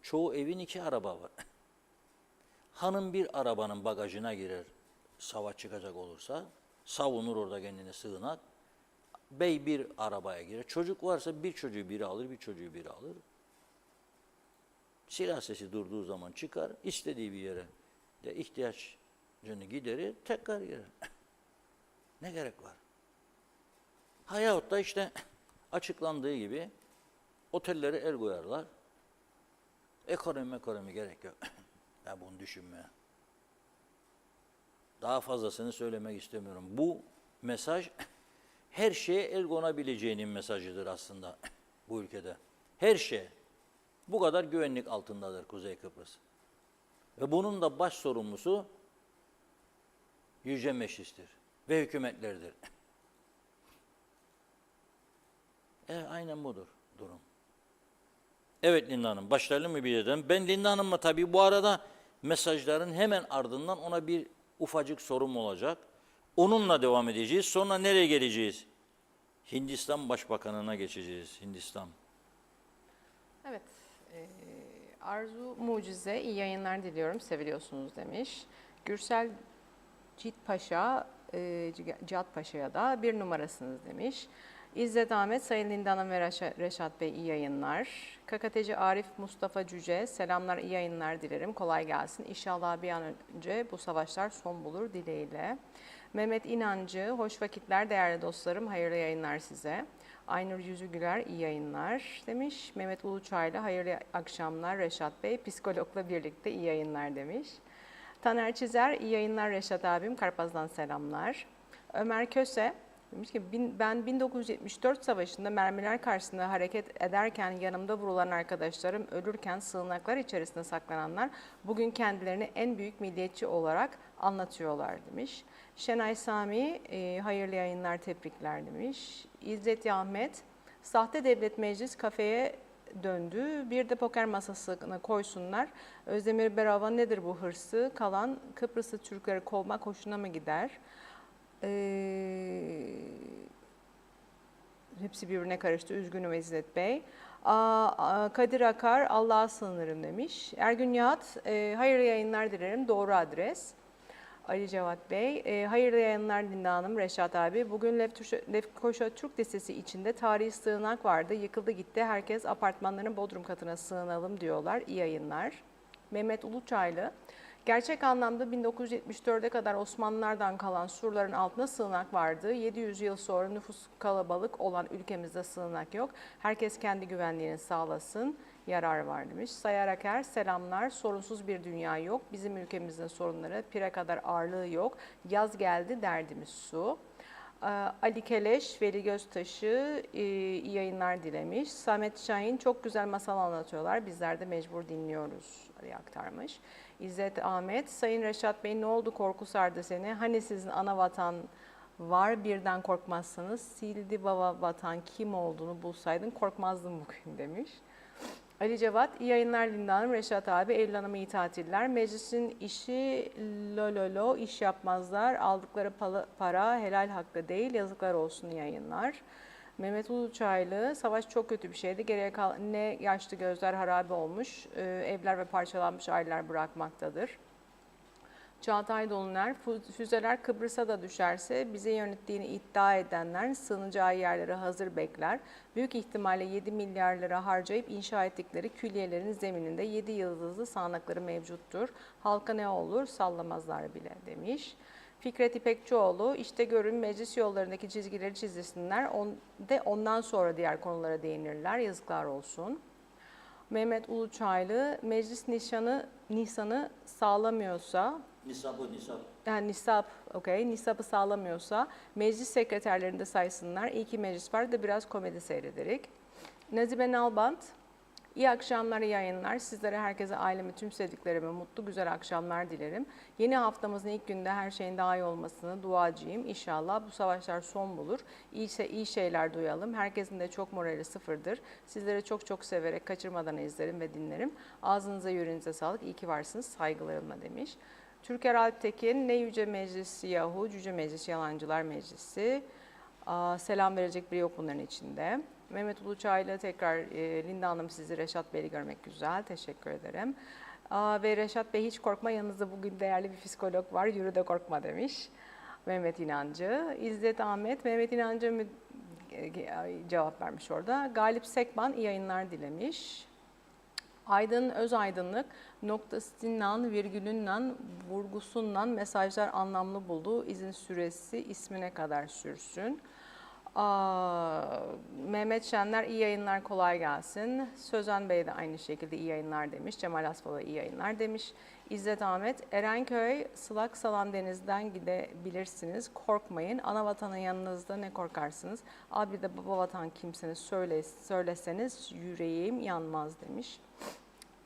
Çoğu evin 2 araba var. Hanım bir arabanın bagajına girer, savaş çıkacak olursa, savunur orada kendine sığınak. Bey bir arabaya girer. Çocuk varsa bir çocuğu biri alır, bir çocuğu biri alır. Silah sesi durduğu zaman çıkar, istediği bir yere de ihtiyacını giderir, tekrar girer. Ne gerek var? Hayat da işte açıklandığı gibi otellere el koyarlar. Ekonomi gerek yok. Ya bunu düşünme. Daha fazlasını söylemek istemiyorum. Bu mesaj her şeye el konabileceğinin mesajıdır aslında bu ülkede. Her şey. Bu kadar güvenlik altındadır Kuzey Kıbrıs. Ve bunun da baş sorumlusu Yüce Meclis'tir ve hükümetlerdir. Aynen budur durum. Evet Linda Hanım, başlayalım mı bir yerden? Ben Linda Hanım'la tabii bu arada mesajların hemen ardından ona bir ufacık sorum olacak. Onunla devam edeceğiz. Sonra nereye geleceğiz? Hindistan Başbakanı'na geçeceğiz. Hindistan. Evet. Arzu Mucize, iyi yayınlar diliyorum, seviliyorsunuz demiş. Gürsel Cihat Paşa'ya da 1 numarasınız demiş. İzzet Ahmet, Sayın Linda Hanım ve Reşat Bey iyi yayınlar. KKTC Arif Mustafa Cüce, selamlar, iyi yayınlar dilerim. Kolay gelsin. İnşallah bir an önce bu savaşlar son bulur dileğiyle. Mehmet İnancı, hoş vakitler değerli dostlarım, hayırlı yayınlar size. Aynur Yüzügüler, iyi yayınlar demiş. Mehmet Uluçaylı, hayırlı akşamlar Reşat Bey, psikologla birlikte iyi yayınlar demiş. Taner Çizer, iyi yayınlar Reşat abim, Karpaz'dan selamlar. Ömer Köse, demiş ki ben 1974 savaşında mermiler karşısında hareket ederken yanımda vurulan arkadaşlarım, ölürken sığınaklar içerisinde saklananlar bugün kendilerini en büyük milliyetçi olarak anlatıyorlar demiş. Şenay Sami, hayırlı yayınlar, tebrikler demiş. İzzet Ahmet, sahte devlet meclis kafeye döndü. Bir de poker masasına koysunlar. Özdemir Berava, nedir bu hırsı? Kalan Kıbrıslı Türkleri kovmak hoşuna mı gider? Hepsi birbirine karıştı. Üzgünüm İzzet Bey. Kadir Akar, Allah'a sığınırım demiş. Ergün Yağat, hayırlı yayınlar dilerim. Doğru adres. Ali Cevat Bey, hayırlı yayınlar Linda Hanım, Reşat abi. Bugün Lefkoşa Türk Lisesi içinde tarihi sığınak vardı. Yıkıldı gitti. Herkes apartmanların bodrum katına sığınalım diyorlar. İyi yayınlar. Mehmet Uluçaylı, gerçek anlamda 1974'e kadar Osmanlılardan kalan surların altında sığınak vardı. 700 yıl sonra nüfus kalabalık olan ülkemizde sığınak yok. Herkes kendi güvenliğini sağlasın. Yarar var demiş. Sayar Aker, selamlar. Sorunsuz bir dünya yok. Bizim ülkemizin sorunları pire kadar ağırlığı yok. Yaz geldi, derdimiz su. Ali Keleş, Veli Göztaşı iyi yayınlar dilemiş. Samet Şahin, çok güzel masal anlatıyorlar. Bizler de mecbur dinliyoruz diye aktarmış. İzzet Ahmet, Sayın Reşat Bey, ne oldu, korku sardı seni? Hani sizin ana vatan var, birden korkmazsanız sildi baba vatan, kim olduğunu bulsaydın korkmazdın bugün demiş. Ali Cevat, iyi yayınlar Linda Hanım, Reşat abi, Eylül Hanım'a iyi tatiller. Meclisin işi lololo, iş yapmazlar. Aldıkları para helal hakkı değil, yazıklar olsun, yayınlar. Mehmet Uluçaylı, savaş çok kötü bir şeydi. Geriye ne yaşlı gözler harabe olmuş, evler ve parçalanmış aileler bırakmaktadır. Çağatay Doluner, füzeler Kıbrıs'a da düşerse bize yönettiğini iddia edenler sığınacağı yerlere hazır bekler. Büyük ihtimalle 7 milyar lira harcayıp inşa ettikleri külliyelerin zemininde 7 yıldızlı sağanakları mevcuttur. Halka ne olur, sallamazlar bile demiş. Fikret İpekçioğlu, işte görün meclis yollarındaki çizgileri çizilsinler, ondan sonra diğer konulara değinirler, yazıklar olsun. Mehmet Uluçaylı, meclis Nisan'ı sağlamıyorsa, nisabı sağlamıyorsa meclis sekreterlerini de saysınlar. İyi ki meclis var da biraz komedi seyrederek. Nazibe Nalbant, iyi akşamlar, iyi yayınlar. Sizlere, herkese, aileme, tüm sevdiklerime mutlu, güzel akşamlar dilerim. Yeni haftamızın ilk günde her şeyin daha iyi olmasını duacıyım. İnşallah bu savaşlar son bulur. İyi şeyler duyalım. Herkesin de çok morali sıfırdır. Sizleri çok çok severek kaçırmadan izlerim ve dinlerim. Ağzınıza yüreğinize sağlık. İyi ki varsınız. Saygılarımla demiş. Türker Alptekin, ne yüce meclisi yahu, cüce meclis, yalancılar meclisi. Selam verecek biri yok bunların içinde. Mehmet Uluçaylı, tekrar Linda Hanım, sizi Reşat Bey'i görmek güzel. Teşekkür ederim. Ve Reşat Bey, hiç korkma, yanınızda bugün değerli bir psikolog var. Yürü de korkma demiş. Mehmet İnancı. İzzet Ahmet, Mehmet İnancı cevap vermiş orada. Galip Sekban, iyi yayınlar dilemiş. Aydın Özaydınlık, noktasından, virgülünden, vurgusundan mesajlar anlamlı buldu. İzin süresi ismine kadar sürsün. Mehmet Şenler, iyi yayınlar, kolay gelsin. Sözen Bey de aynı şekilde iyi yayınlar demiş. Cemal Asfalı, iyi yayınlar demiş. İzzet Ahmet, Erenköy, Sılak Salan Deniz'den gidebilirsiniz. Korkmayın. Ana vatanın yanınızda ne korkarsınız? Abi de baba vatan kimseniz söyleseniz yüreğim yanmaz demiş.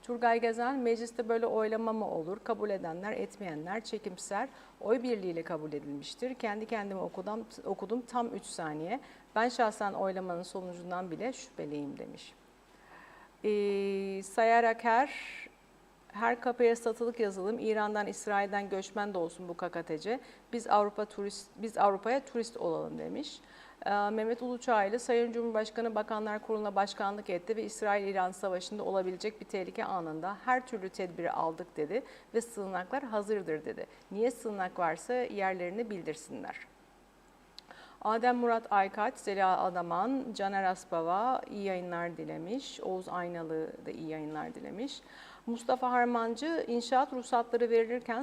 Turgay Gezen, mecliste böyle oylama mı olur? Kabul edenler, etmeyenler çekimser oy birliğiyle kabul edilmiştir. Kendi kendime okudum tam 3 saniye. Ben şahsen oylamanın sonucundan bile şüpheliyim demiş. Sayar Aker, her kapıya satılık yazılım, İran'dan, İsrail'den göçmen de olsun bu KKTC. Biz Avrupa'ya turist olalım demiş. Mehmet Uluçaylı, Sayın Cumhurbaşkanı Bakanlar Kurulu'na başkanlık etti ve İsrail-İran Savaşı'nda olabilecek bir tehlike anında her türlü tedbiri aldık dedi ve sığınaklar hazırdır dedi. Niye sığınak varsa yerlerini bildirsinler. Adem Murat Aykaç, Zeliha Adaman, Caner Aspava iyi yayınlar dilemiş. Oğuz Aynalı da iyi yayınlar dilemiş. Mustafa Harmancı, inşaat ruhsatları verilirken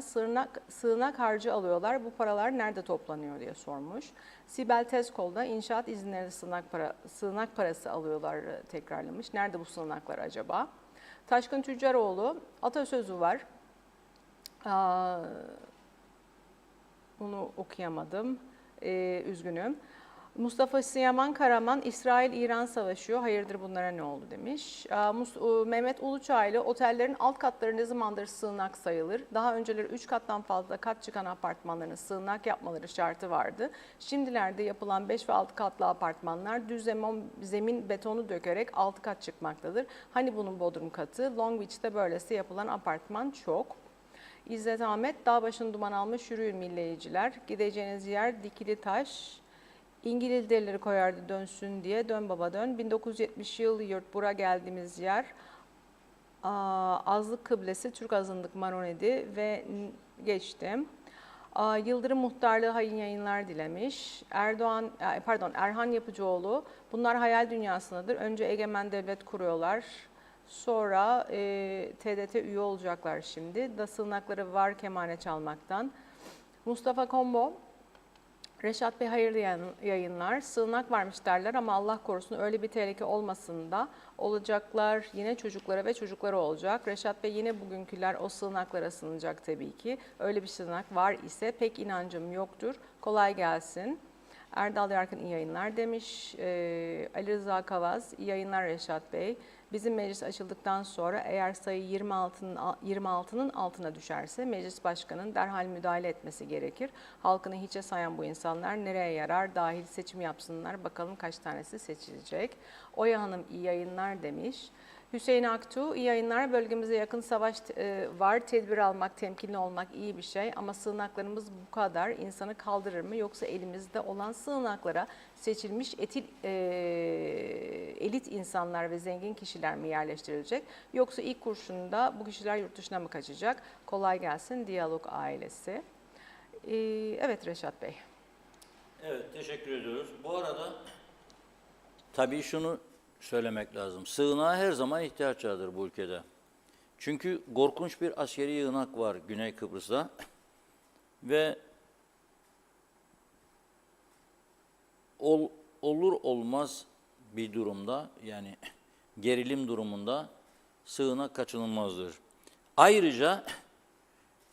sığınak harcı alıyorlar. Bu paralar nerede toplanıyor diye sormuş. Sibel Tezkol da inşaat izinlerinde sığınak parası alıyorlar tekrarlamış. Nerede bu sığınaklar acaba? Taşkın Tüccaroğlu, atasözü var. Bunu okuyamadım. Üzgünüm. Mustafa Siyaman Karaman, İsrail-İran savaşıyor. Hayırdır bunlara ne oldu demiş. Mehmet Uluçaylı, otellerin alt katları ne zamandır sığınak sayılır? Daha önceleri 3 kattan fazla kat çıkan apartmanların sığınak yapmaları şartı vardı. Şimdilerde yapılan 5 ve 6 katlı apartmanlar düz zemin betonu dökerek 6 kat çıkmaktadır. Hani bunun bodrum katı? Long Beach'te böylesi yapılan apartman çok. İzzet Ahmet, dağ başını duman almış yürüyün milleyiciler. Gideceğiniz yer Dikili Taş. İngiliz delileri koyardı dönsün diye, dön baba dön. 1970 yıl yurt bura geldiğimiz yer. Azlık kıblesi Türk azınlık Maronedi ve geçtim. Yıldırım Muhtarlığı hayırlı yayınlar dilemiş. Erhan Yapıcıoğlu, bunlar hayal dünyasındadır. Önce egemen devlet kuruyorlar. Sonra TDT üye olacaklar şimdi. Da sığınakları var kemane çalmaktan. Mustafa Kombo, Reşat Bey hayırlı yayınlar. Sığınak varmış derler ama Allah korusun öyle bir tehlike olmasın da olacaklar yine çocuklara ve çocuklara olacak. Reşat Bey yine bugünküler o sığınaklara sığınacak tabii ki. Öyle bir sığınak var ise pek inancım yoktur. Kolay gelsin. Erdal Yarkın iyi yayınlar demiş. Ali Rıza Kavaz iyi yayınlar Reşat Bey. Bizim meclis açıldıktan sonra eğer sayı 26'nın altına düşerse meclis başkanının derhal müdahale etmesi gerekir. Halkını hiçe sayan bu insanlar nereye yarar? Dahil seçim yapsınlar. Bakalım kaç tanesi seçilecek. Oya Hanım iyi yayınlar demiş. Hüseyin Aktuğ, iyi yayınlar. Bölgemize yakın savaş var. Tedbir almak, temkinli olmak iyi bir şey. Ama sığınaklarımız bu kadar insanı kaldırır mı? Yoksa elimizde olan sığınaklara seçilmiş elit insanlar ve zengin kişiler mi yerleştirilecek? Yoksa ilk kurşunda bu kişiler yurt dışına mı kaçacak? Kolay gelsin Diyalog ailesi. Evet Reşat Bey. Evet, teşekkür ediyoruz. Bu arada tabii şunu söylemek lazım. Sığınağa her zaman ihtiyaç vardır bu ülkede. Çünkü korkunç bir askeri yığınak var Güney Kıbrıs'ta ve olur olmaz bir durumda, yani gerilim durumunda sığınak kaçınılmazdır. Ayrıca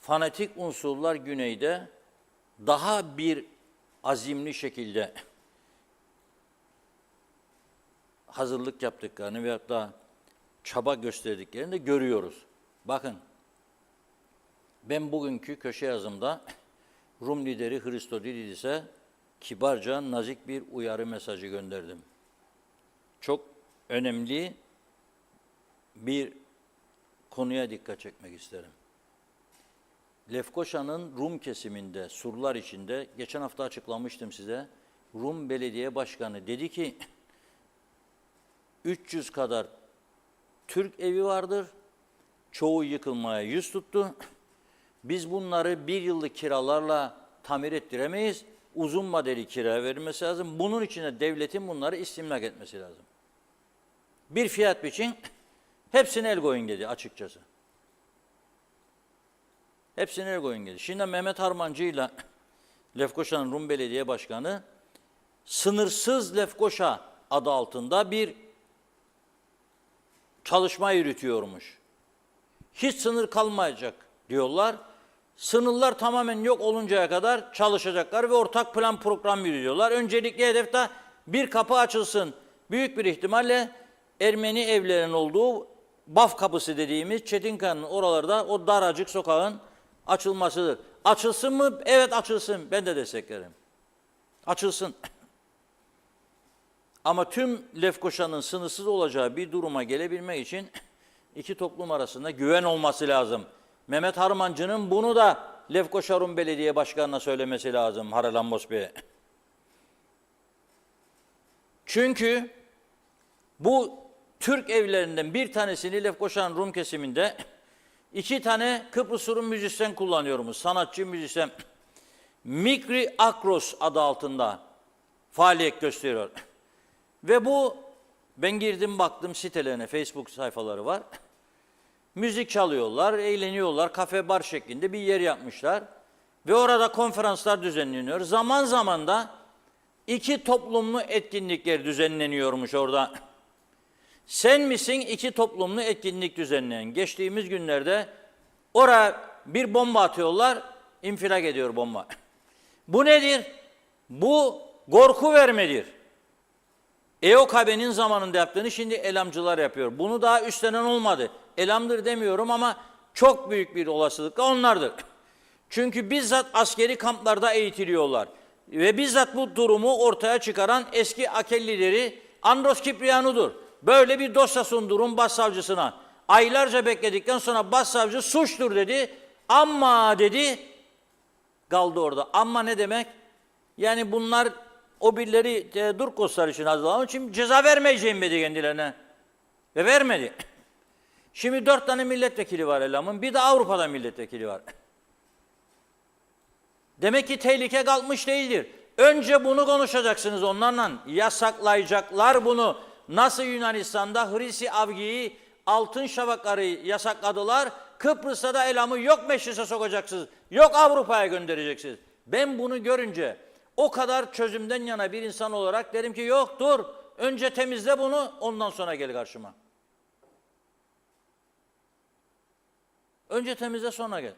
fanatik unsurlar güneyde daha bir azimli şekilde hazırlık yaptıklarını veyahut da çaba gösterdiklerini de görüyoruz. Bakın, ben bugünkü köşe yazımda Rum lideri Hristodidis'e kibarca, nazik bir uyarı mesajı gönderdim. Çok önemli bir konuya dikkat çekmek isterim. Lefkoşa'nın Rum kesiminde, surlar içinde, geçen hafta açıklamıştım size, Rum Belediye Başkanı dedi ki, 300 kadar Türk evi vardır, çoğu yıkılmaya yüz tuttu. Biz bunları bir yıllık kiralarla tamir ettiremeyiz, uzun vadeli kira verilmesi lazım. Bunun için de devletin bunları istimlak etmesi lazım. Bir fiyat biçin, hepsine el koyun dedi açıkçası. Hepsine el koyun dedi. Şimdi Mehmet Harmancı ile Lefkoşa'nın Rum Belediye Başkanı, Sınırsız Lefkoşa adı altında bir çalışma yürütüyormuş. Hiç sınır kalmayacak diyorlar. Sınırlar tamamen yok oluncaya kadar çalışacaklar ve ortak plan program yürütüyorlar. Öncelikli hedef de bir kapı açılsın. Büyük bir ihtimalle Ermeni evlerinin olduğu Baf Kapısı dediğimiz Çetinkaya'nın oralarda o daracık sokağın açılmasıdır. Açılsın mı? Evet açılsın. Ben de desteklerim. Açılsın. Ama tüm Lefkoşa'nın sınırsız olacağı bir duruma gelebilmek için iki toplum arasında güven olması lazım. Mehmet Harmancı'nın bunu da Lefkoşa Rum Belediye Başkanı'na söylemesi lazım Haralambos Bey'e. Çünkü bu Türk evlerinden bir tanesini Lefkoşa'nın Rum kesiminde 2 tane Kıbrıs Rum müzisyen kullanıyormuş. Sanatçı müzisyen. Mikri Akros adı altında. faaliyet gösteriyor. Ve bu, ben girdim baktım sitelerine, Facebook sayfaları var. Müzik çalıyorlar, eğleniyorlar, kafe bar şeklinde bir yer yapmışlar. Ve orada konferanslar düzenleniyor. Zaman zaman da iki toplumlu etkinlikler düzenleniyormuş orada. Sen misin iki toplumlu etkinlik düzenleyen? Geçtiğimiz günlerde oraya bir bomba atıyorlar, infilak ediyor bomba. Bu nedir? Bu korku vermedir. EOKB'nin zamanında yaptığını şimdi elamcılar yapıyor. Bunu daha üstlenen olmadı. Elamdır demiyorum ama çok büyük bir olasılıkla onlardır. Çünkü bizzat askeri kamplarda eğitiliyorlar. Ve bizzat bu durumu ortaya çıkaran eski AKEL lideri Andros Kiprianu'dur. Böyle bir dosya sundurun başsavcısına. Aylarca bekledikten sonra başsavcı suçtur dedi. Ama dedi, kaldı orada. Ama ne demek? Yani bunlar o birileri Durkoslar için hazırlanmış için ceza vermeyeceğim dedi kendilerine. Ve vermedi. Şimdi 4 tane milletvekili var Elam'ın, bir de Avrupa'da milletvekili var. Demek ki tehlike kalkmış değildir. Önce bunu konuşacaksınız onlarla. Yasaklayacaklar bunu. Nasıl Yunanistan'da Hrisi Avgi'yi, altın şafakları yasakladılar. Kıbrıs'ta da Elam'ı yok meclise sokacaksınız. Yok Avrupa'ya göndereceksiniz. Ben bunu görünce o kadar çözümden yana bir insan olarak derim ki yok dur. Önce temizle bunu, ondan sonra gel karşıma. Önce temizle, sonra gel.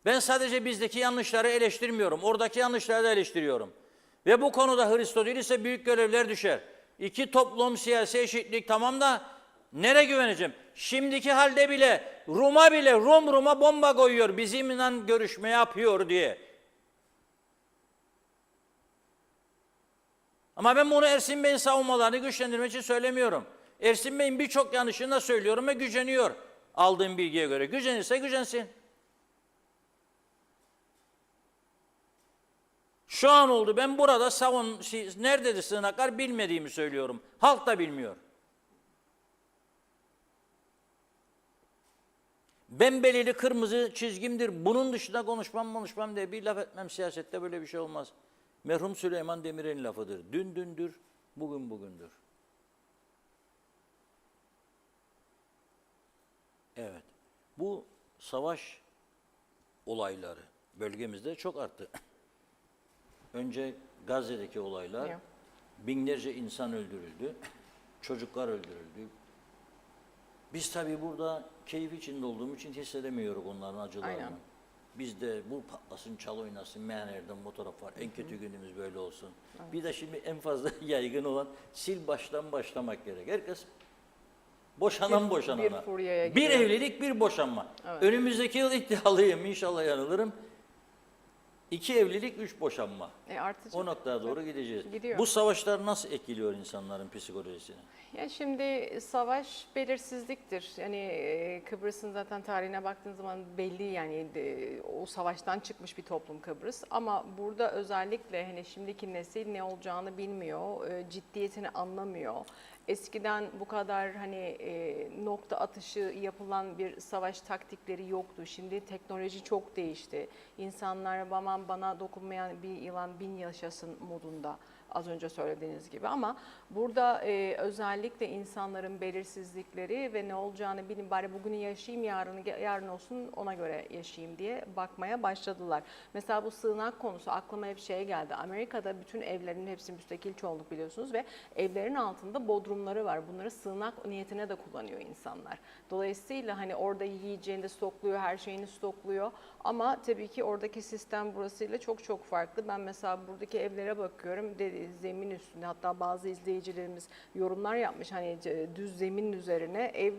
Ben sadece bizdeki yanlışları eleştirmiyorum. Oradaki yanlışları da eleştiriyorum. Ve bu konuda Hristo değilse büyük görevler düşer. İki toplum, siyasi eşitlik tamam da nereye güveneceğim? Şimdiki halde bile Rum'a bomba koyuyor bizimle görüşme yapıyor diye. Ama ben bunu Ersin Bey'in savunmalarını güçlendirmek için söylemiyorum. Ersin Bey'in birçok yanlışını da söylüyorum ve güceniyor aldığım bilgiye göre. Gücenirse gücensin. Şu an oldu. Ben burada nerededir sığınaklar bilmediğimi söylüyorum. Halk da bilmiyor. Ben belirli kırmızı çizgimdir. Bunun dışında konuşmam diye bir laf etmem. Siyasette böyle bir şey olmaz. Merhum Süleyman Demirel'in lafıdır. Dün dündür, bugün bugündür. Evet. Bu savaş olayları bölgemizde çok arttı. Önce Gazze'deki olaylar, binlerce insan öldürüldü, çocuklar öldürüldü. Biz tabii burada keyif içinde olduğumuz için hissedemiyoruz onların acılarını. Aynen. Bizde bu patlasın, çal oynasın, meğerden fotoğraf var, en kötü günümüz böyle olsun. Evet. Bir de şimdi en fazla yaygın olan sil baştan başlamak gerek. Herkes boşanana. Bir evlilik, bir boşanma. Evet. Önümüzdeki yıl iddialıyım, inşallah yanılırım. 2 evlilik, 3 boşanma. O noktaya doğru gideceğiz. Gidiyor. Bu savaşlar nasıl etkiliyor insanların psikolojisini? Ya şimdi savaş belirsizliktir. Yani Kıbrıs'ın zaten tarihine baktığınız zaman belli yani o savaştan çıkmış bir toplum Kıbrıs. Ama burada özellikle hani şimdiki nesil ne olacağını bilmiyor, ciddiyetini anlamıyor. Eskiden bu kadar hani nokta atışı yapılan bir savaş taktikleri yoktu. Şimdi teknoloji çok değişti. İnsanlar bana dokunmayan bir yılan 1000 yaşasın modunda. Az önce söylediğiniz gibi ama burada özellikle insanların belirsizlikleri ve ne olacağını bilin bari bugünü yaşayayım yarın olsun ona göre yaşayayım diye bakmaya başladılar. Mesela bu sığınak konusu aklıma hep şey geldi. Amerika'da bütün evlerin hepsi müstakil çoğunluk biliyorsunuz ve evlerin altında bodrumları var. Bunları sığınak niyetine de kullanıyor insanlar. Dolayısıyla hani orada yiyeceğini de stokluyor, her şeyini stokluyor. Ama tabii ki oradaki sistem burasıyla çok çok farklı. Ben mesela buradaki evlere bakıyorum. Zemin üstünde hatta bazı izleyicilerimiz yorumlar yapmış. Hani düz zemin üzerine ev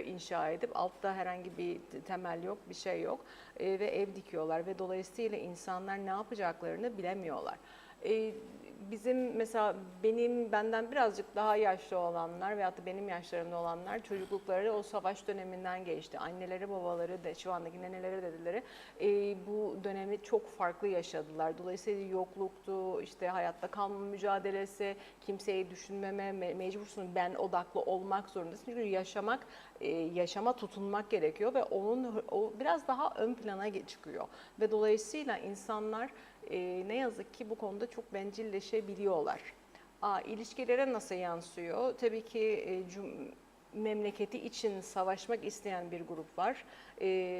inşa edip altta herhangi bir temel yok, bir şey yok ve ev dikiyorlar ve dolayısıyla insanlar ne yapacaklarını bilemiyorlar. Bizim mesela benden birazcık daha yaşlı olanlar veyahut da benim yaşlarımda olanlar çocuklukları o savaş döneminden geçti. Anneleri, babaları da şu andaki neneleri, dedeleri bu dönemi çok farklı yaşadılar. Dolayısıyla yokluktu, işte hayatta kalma mücadelesi, kimseyi düşünmeme, mecbursun ben odaklı olmak zorundasın. Çünkü yaşamak yaşama tutunmak gerekiyor ve o biraz daha ön plana çıkıyor. Ve dolayısıyla insanlar ne yazık ki bu konuda çok bencilleşebiliyorlar. İlişkilere nasıl yansıyor? Tabii ki memleketi için savaşmak isteyen bir grup var.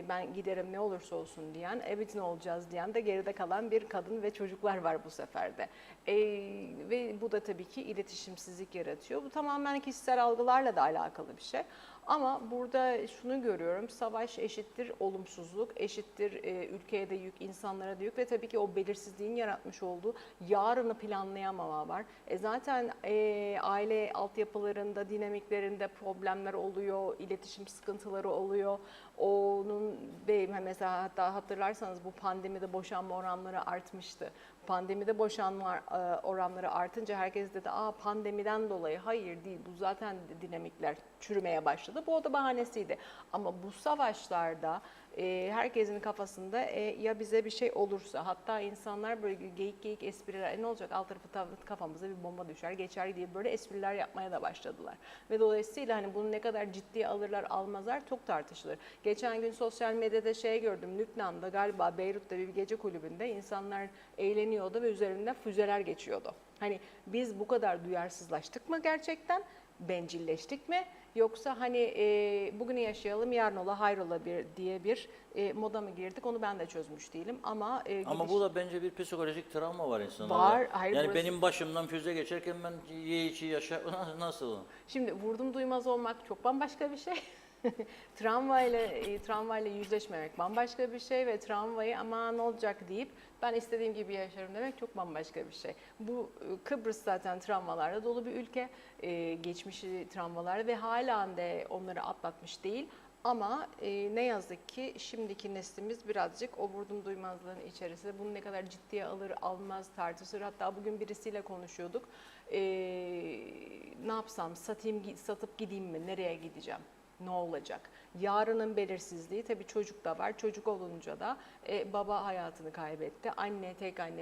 Ben giderim ne olursa olsun diyen, evet ne olacağız diyen de geride kalan bir kadın ve çocuklar var bu seferde. Ve bu da tabii ki iletişimsizlik yaratıyor. Bu tamamen kişisel algılarla da alakalı bir şey. Ama burada şunu görüyorum, savaş eşittir olumsuzluk, eşittir ülkeye de yük, insanlara da yük ve tabii ki o belirsizliğin yaratmış olduğu yarını planlayamama var. Zaten aile altyapılarında, dinamiklerinde problemler oluyor, iletişim sıkıntıları oluyor. Onun ve mesela hatta hatırlarsanız bu pandemide boşanma oranları artmıştı. Pandemide boşanma oranları artınca herkes dedi pandemiden dolayı. Hayır değil, bu zaten dinamikler çürümeye başladı. Bu o da bahanesiydi. Ama bu savaşlarda herkesin kafasında ya bize bir şey olursa, hatta insanlar böyle geyik espriler, ne olacak alt tarafı kafamıza bir bomba düşer geçer diye böyle espriler yapmaya da başladılar. Ve dolayısıyla hani bunu ne kadar ciddiye alırlar almazlar çok tartışılır. Geçen gün sosyal medyada gördüm, Lübnan'da galiba Beyrut'ta bir gece kulübünde insanlar eğleniyordu ve üzerinden füzeler geçiyordu. Hani biz bu kadar duyarsızlaştık mı gerçekten? Bencilleştik mi? Yoksa hani bugünü yaşayalım yarın ola hayrola diye bir moda mı girdik? Onu ben de çözmüş değilim ama Ama bu da bence bir psikolojik travma var insanlarda. Var, hayır, yani burası- benim başımdan füze geçerken ben içi yaşa nasıl? Şimdi vurdum duymaz olmak çok bambaşka bir şey. Travmayla yüzleşmemek bambaşka bir şey ve travmayı ama ne olacak deyip ben istediğim gibi yaşarım demek çok bambaşka bir şey. Bu Kıbrıs zaten travmalarla dolu bir ülke. Geçmişi travmalar ve halen de onları atlatmış değil. Ama ne yazık ki şimdiki neslimiz birazcık o vurdum duymazlığın içerisinde bunu ne kadar ciddiye alır almaz tartışır. Hatta bugün birisiyle konuşuyorduk. Ne yapsam satıp gideyim mi nereye gideceğim? Ne olacak? Yarının belirsizliği tabii çocuk da var. Çocuk olunca da baba hayatını kaybetti. Anne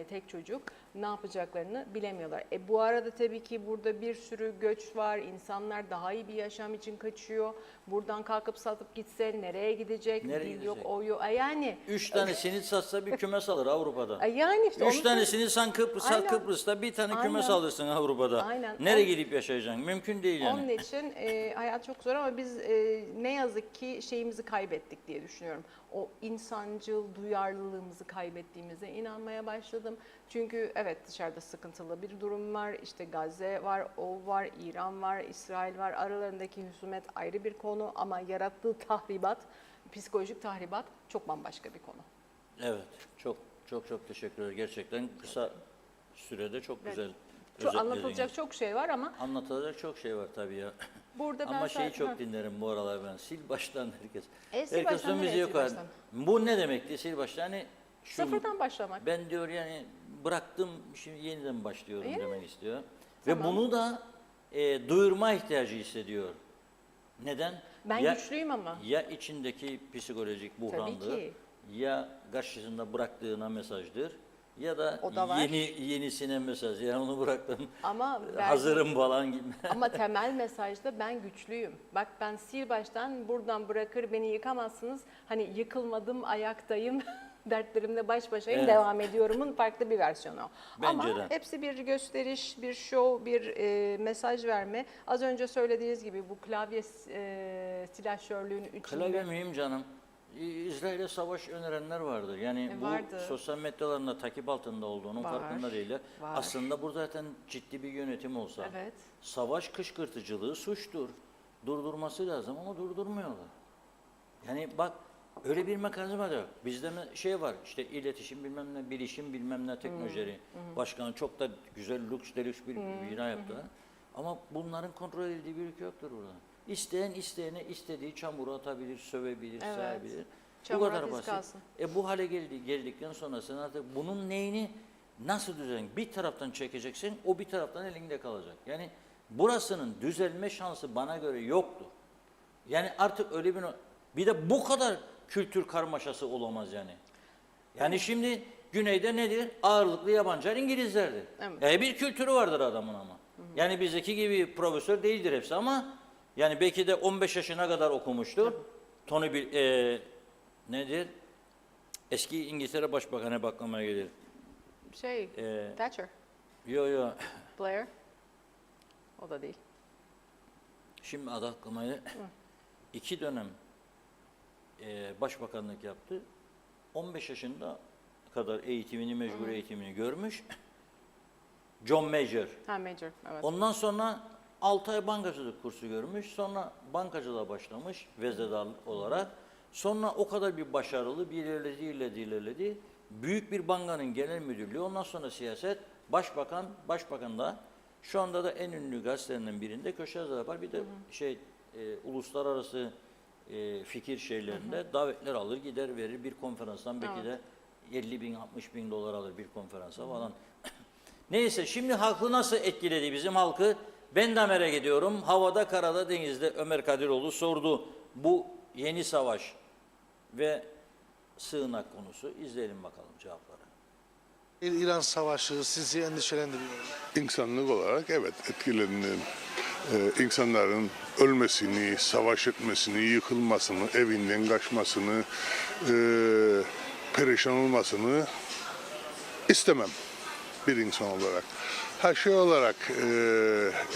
tek çocuk ne yapacaklarını bilemiyorlar. Bu arada tabii ki burada bir sürü göç var. İnsanlar daha iyi bir yaşam için kaçıyor. Buradan kalkıp satıp gitse nereye gidecek? Nereye Dil yok, gidecek? o yok. Yani 3 tane simit satsa bir kümes alır Avrupa'da. yani işte 3 onu tanesini sen Aynen. Kıbrıs'ta bir tane kümes Aynen. alırsın Avrupa'da. Aynen. Nereye gidip yaşayacaksın? Mümkün değil yani. Onun için hayat çok zor ama biz ne yazık ki şeyimizi kaybettik diye düşünüyorum. O insancıl duyarlılığımızı kaybettiğimize inanmaya başladım. Çünkü evet dışarıda sıkıntılı bir durum var. İşte Gazze var, o var, İran var, İsrail var. Aralarındaki husumet ayrı bir konu ama yarattığı tahribat, psikolojik tahribat çok bambaşka bir konu. Evet. Çok teşekkür ederim. Gerçekten kısa sürede çok Evet. güzel Çok özetlediniz. anlatılacak çok şey var ama Anlatılacak çok şey var tabii ya. burada ben Ama şeyi sadece- çok dinlerim bu aralar ben. Sil baştan herkes. Sil baştan nereye müziği sil yok abi. baştan? Bu ne demekti sil baştan? Hani şu, Sıfırdan başlamak. ben diyor yani bıraktım şimdi yeniden başlıyorum Yeni. demek istiyor. Tamam. Ve bunu da duyurma ihtiyacı hissediyor. Neden? Ben Ya- güçlüyüm ama. Ya içindeki psikolojik buhrandır, ki. ya karşısında bıraktığına mesajdır, ya da, O da var. yenisine mesaj. Yani onu bıraktım, Ama hazırım falan gibi. Ama temel mesajda ben güçlüyüm. Bak ben sil baştan buradan bırakır beni yıkamazsınız. Hani yıkılmadım ayaktayım. Dertlerimle baş başayım Evet. devam ediyorumun farklı bir versiyonu. Bence Ama de. hepsi bir gösteriş, bir şov, bir mesaj verme. Az önce söylediğiniz gibi bu klavye silahşörlüğün içinde. Klavye mühim canım. İsrail'e savaş önerenler vardı. Yani bu vardı. sosyal medyalarında takip altında olduğunun Var, farkında değiller. var. Aslında bu zaten ciddi bir yönetim olsa. Evet. Savaş kışkırtıcılığı suçtur. Durdurması lazım ama durdurmuyorlar. Yani bak öyle bir mekanizma da yok. Bizde şey var işte iletişim bilmem ne, bilişim bilmem ne teknolojileri. Başkan çok da güzel lüks delüks bir bina yaptı. Ama bunların kontrol edildiği bir ülke yoktur burada. İsteyen isteyene istediği çamuru atabilir, sövebilir, Evet. sayabilir. Bu Çamura kadar tiz basit. kalsın. Bu hale geldikten sonrasında artık bunun neyini nasıl bir taraftan çekeceksin, o bir taraftan elinde kalacak. Yani burasının düzelme şansı bana göre yoktu. Yani artık öyle bir de bu kadar kültür karmaşası olamaz yani. Yani şimdi güneyde nedir? Ağırlıklı yabancılar İngilizlerdir. Evet. Bir kültürü vardır adamın ama. Yani bizdeki gibi profesör değildir hepsi ama Yani belki de 15 yaşına kadar okumuştu. Tony nedir? Eski İngiltere Başbakanı bakmama gelir. Thatcher, Yo. Blair. O da değil. Şimdi adı aklıma gelir. 2 dönem başbakanlık yaptı. 15 yaşında kadar eğitimini, mecbur eğitimini görmüş. John Major. Major, evet. Ondan sonra 6 ay bankacılık kursu görmüş. Sonra bankacılığa başlamış veznedar olarak. Sonra o kadar bir başarılı, bir ilerledi. Büyük bir bankanın genel müdürlüğü, ondan sonra siyaset, başbakan da şu anda da en ünlü gazetelerinden birinde köşe yazarı yapar. Bir de uluslararası fikir şeylerinde davetler alır, gider verir bir konferanstan belki de 50 bin, 60 bin dolar alır bir konferansa falan. Neyse, şimdi halkı nasıl etkiledi bizim halkı? Ben de merak ediyorum. Havada, karada, denizde Ömer Kadiroğlu sordu. Bu yeni savaş ve sığınak konusu. İzleyelim bakalım cevapları. İran Savaşı sizi endişelendiriyor mu? İnsanlık olarak evet etkilendim. İnsanların ölmesini, savaş etmesini, yıkılmasını, evinden kaçmasını, perişan olmasını istemem bir insan olarak. Şey olarak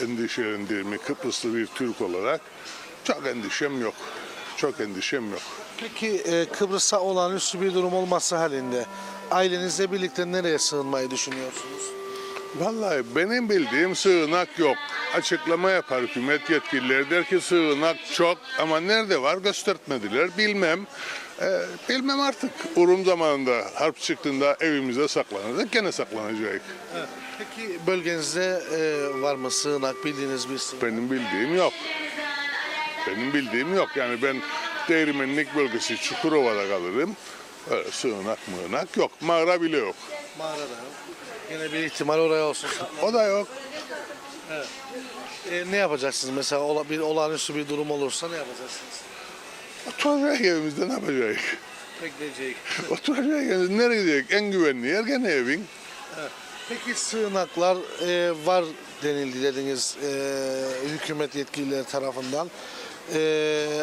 endişelendirme, Kıbrıslı bir Türk olarak çok endişem yok. Peki Kıbrıs'a olağanüstü bir durum olması halinde ailenizle birlikte nereye sığınmayı düşünüyorsunuz? Vallahi benim bildiğim sığınak yok. Açıklama yapar hükümet yetkilileri, der ki sığınak çok ama nerede var göstertmediler, bilmem. Bilmem artık. Urum zamanında harp çıktığında evimize saklanırdık, gene saklanacak. Peki bölgenizde var mı sığınak, bildiğiniz bir sığınak? Benim bildiğim yok. Yani ben Değirmenlik bölgesi Çukurova'da kalırım. Öyle sığınak yok. Mağara bile yok. Mağarada yok. Yine bir ihtimal oraya olsun. O da yok. Ne yapacaksınız mesela bir olağanüstü bir durum olursa ne yapacaksınız? Oturacak evimizde ne yapacak? Bekleyecek. Oturacak evimizde nereye gidecek? En güvenli yer gene evin. Peki sığınaklar var denildi dediniz hükümet yetkilileri tarafından.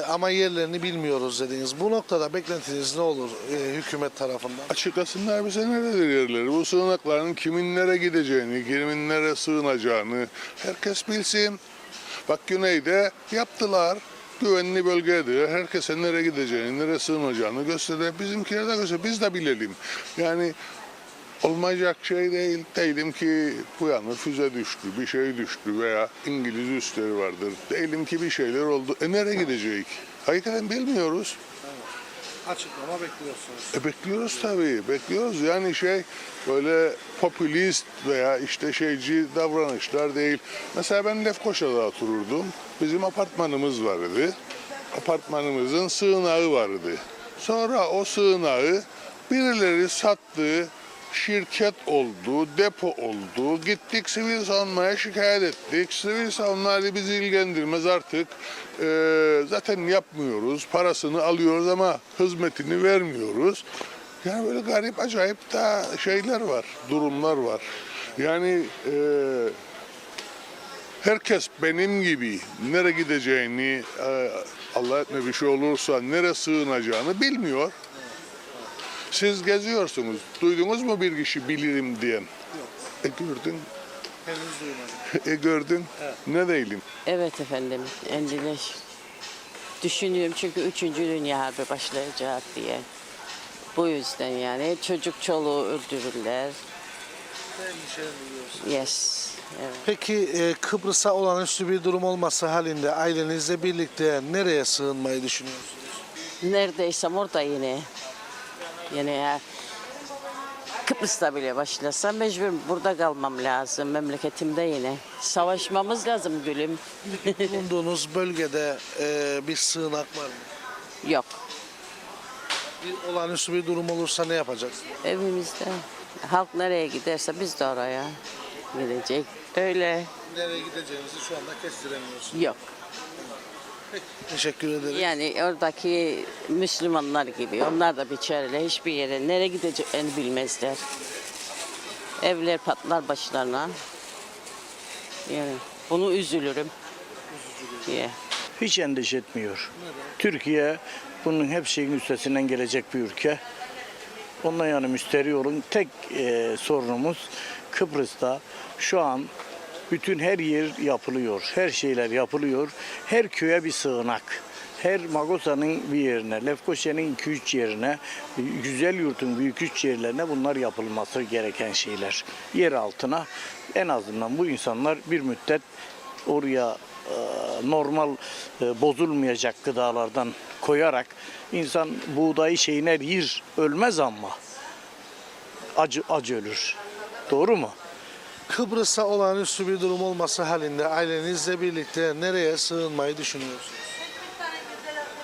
Ama yerlerini bilmiyoruz dediniz. Bu noktada beklentiniz ne olur hükümet tarafından? Açıklasınlar bize neredir yerleri. Bu sığınakların kimin nereye gideceğini, kimin nereye sığınacağını herkes bilsin. Bak güneyde yaptılar. Güvenli bölgedir. Herkese nereye gideceğini, nereye sığınacağını gösterir. Bizimkiler de gösterir. Biz de bilelim. Yani olmayacak şey değil. Diyelim ki bu yana füze düştü, bir şey düştü veya İngiliz üsleri vardır. Diyelim ki bir şeyler oldu. Nereye gidecek? Hakikaten bilmiyoruz. Açıklama bekliyorsunuz. Bekliyoruz tabii, bekliyoruz. Yani böyle popülist veya şeyci davranışlar değil. Mesela ben Lefkoşa'da otururdum. Bizim apartmanımız vardı. Apartmanımızın sığınağı vardı. Sonra o sığınağı birileri sattı. Şirket oldu, depo oldu. Gittik sivil savunmaya şikayet ettik. Sivil savunma bizi ilgilendirmez artık. Zaten yapmıyoruz. Parasını alıyoruz ama hizmetini vermiyoruz. Yani böyle garip, acayip da şeyler var, durumlar var. Yani herkes benim gibi nereye gideceğini, Allah etme bir şey olursa nereye sığınacağını bilmiyor. Siz geziyorsunuz. Duydunuz mu bir kişi bilirim diyen? Yok. Gördün. Henüz duymadım. Gördün. Evet. Ne değilim. Evet efendim, düşünüyorum çünkü 3. Dünya Harbi başlayacak diye. Bu yüzden yani çocuk çoluğu öldürürler. Endişeleniyorsunuz. Yes. Evet. Peki Kıbrıs'a olağanüstü bir durum olması halinde ailenizle birlikte nereye sığınmayı düşünüyorsunuz? Neredeysem orada yine. Yani eğer Kıbrıs'ta bile başlasam mecbur burada kalmam lazım. Memleketimde yine. Savaşmamız lazım gülüm. Bulunduğunuz bölgede bir sığınak var mı? Yok. Bir olağanüstü bir durum olursa ne yapacaksınız? Evimizde. Halk nereye giderse biz de oraya gidecek. Öyle. Nereye gideceğinizi şu anda kestiremiyorsunuz. Yok. Teşekkür ederim. Yani oradaki Müslümanlar gibi onlar da biçareler hiçbir yere nereye gideceklerini bilmezler. Evler patlar başlarına. Yani bunu üzülürüm. Yeah. Hiç endişe etmiyor. Türkiye bunun hep şeyin üstesinden gelecek bir ülke. Ondan yani müşteri olun. Tek sorunumuz Kıbrıs'ta şu an bütün her yer yapılıyor. Her şeyler yapılıyor. Her köye bir sığınak. Her Magosa'nın bir yerine, Lefkoşa'nın 2-3 yerine, Güzel Yurt'un büyük 3 yerlerine bunlar yapılması gereken şeyler. Yer altına en azından bu insanlar bir müddet oraya normal bozulmayacak gıdalardan koyarak insan buğdayı şeyine yer ölmez ama acı ölür. Doğru mu? Kıbrıs'ta olağanüstü bir durum olması halinde ailenizle birlikte nereye sığınmayı düşünüyorsunuz?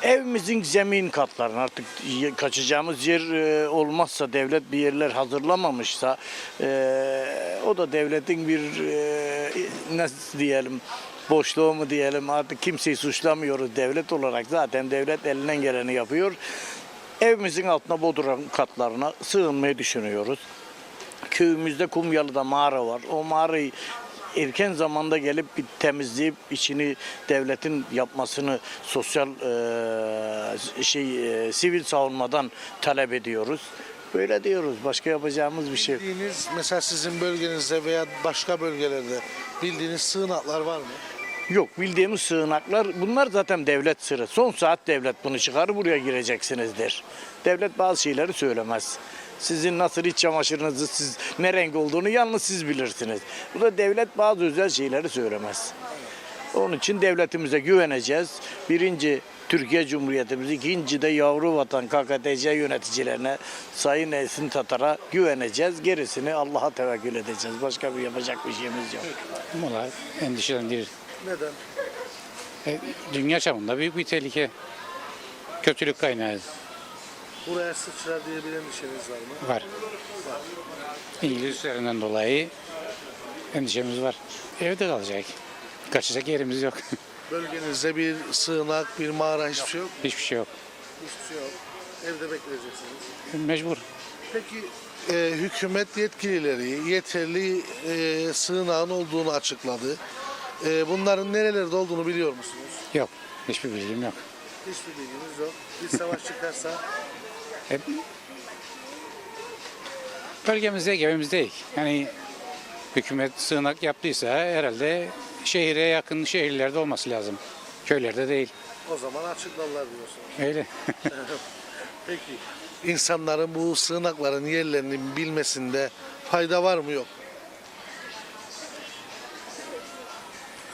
Evimizin zemin katlarına artık kaçacağımız yer olmazsa, devlet bir yerler hazırlamamışsa o da devletin bir nasıl diyelim boşluğu mu diyelim, artık kimseyi suçlamıyoruz devlet olarak, zaten devlet elinden geleni yapıyor. Evimizin altına bodrum katlarına sığınmayı düşünüyoruz. Köyümüzde Kumyalı'da mağara var. O mağarayı erken zamanda gelip bir temizleyip içini devletin yapmasını sosyal sivil savunmadan talep ediyoruz. Böyle diyoruz. Başka yapacağımız bir şey yok. Bildiğiniz, mesela sizin bölgenizde veya başka bölgelerde bildiğiniz sığınaklar var mı? Yok, bildiğimiz sığınaklar bunlar zaten devlet sırrı. Son saat devlet bunu çıkarır, buraya gireceksiniz der. Devlet bazı şeyleri söylemez. Sizin nasıl iç çamaşırınızı, siz ne renk olduğunu yalnız siz bilirsiniz. Bu da devlet bazı özel şeyleri söylemez. Onun için devletimize güveneceğiz. Birinci Türkiye Cumhuriyetimiz, ikinci de yavru vatan KKTC yöneticilerine, Sayın Esin Tatar'a güveneceğiz. Gerisini Allah'a tevekkül edeceğiz. Başka bir yapacak bir şeyimiz yok. Vallahi endişelendirir. Neden? Dünya çapında büyük bir tehlike. Kötülük kaynağı Buraya sıçrar diye bir endişeniz var mı? var. İngiliz üslerinden dolayı endişemiz var. Evde kalacak. Kaçacak yerimiz yok. Bölgenizde bir sığınak, bir mağara hiçbir şey yok mu? Hiçbir şey yok. Hiçbir şey yok. Evde bekleyeceksiniz. Mecbur. Peki hükümet yetkilileri yeterli sığınağın olduğunu açıkladı. Bunların nerelerde olduğunu biliyor musunuz? Yok. Hiçbir bilgim yok. Hiçbir bilginiz yok. Bir savaş çıkarsa Hep bölgemizde, evimizde. Yani hükümet sığınak yaptıysa herhalde şehire yakın şehirlerde olması lazım. Köylerde değil. o zaman açıklarlar diyorsunuz. Öyle. Peki insanların bu sığınakların yerlerini bilmesinde fayda var mı yok?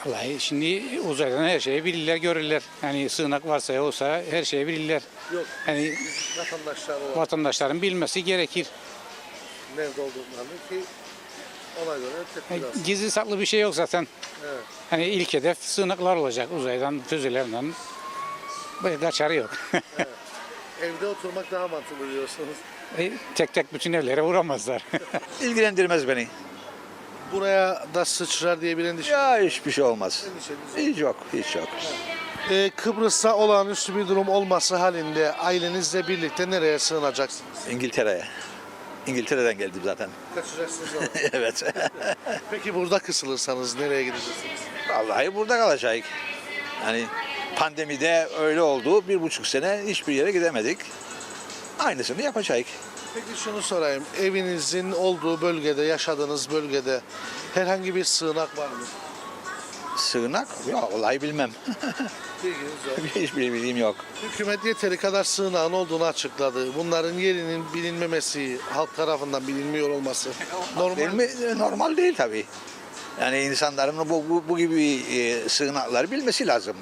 Vallahi şimdi uzaydan her şeyi bilirler, görürler. Yani sığınak varsa yoksa her şeyi bilirler. Yok. Yani Vatandaşlar olarak vatandaşların bilmesi gerekir. nerede olduklarını ki ona göre tedbir alsın. Gizli saklı bir şey yok zaten. Evet. Hani ilk hedef sığınaklar olacak uzaydan, füzelerden. Böyle kaçarı yok. Evde oturmak daha mantıklı diyorsunuz. Tek tek bütün evlere vuramazlar. İlgilendirmez beni. Buraya da sıçrar diye bir endişe. Ya hiçbir şey olmaz. endişeniz yok. Hiç yok, hiç yok. Kıbrıs'ta olağanüstü bir durum olması halinde ailenizle birlikte nereye sığınacaksınız? İngiltere'ye. İngiltere'den geldim zaten. Kaçacaksınız ama. Evet. Peki burada kısılırsanız nereye gideceksiniz? Vallahi burada kalacak. Hani pandemide öyle oldu. 1,5 sene hiçbir yere gidemedik. Aynısını yapacak. Peki şunu sorayım. Evinizin olduğu bölgede, yaşadığınız bölgede herhangi bir sığınak var mı? Sığınak? Ya vallahi bilmem. Bilginiz yok. Hiçbir bilgim yok. Hükümet yeteri kadar sığınağın olduğunu açıkladı. Bunların yerinin bilinmemesi, halk tarafından bilinmiyor olması normal mi? Normal değil tabii. Yani insanların bu gibi sığınakları bilmesi lazım.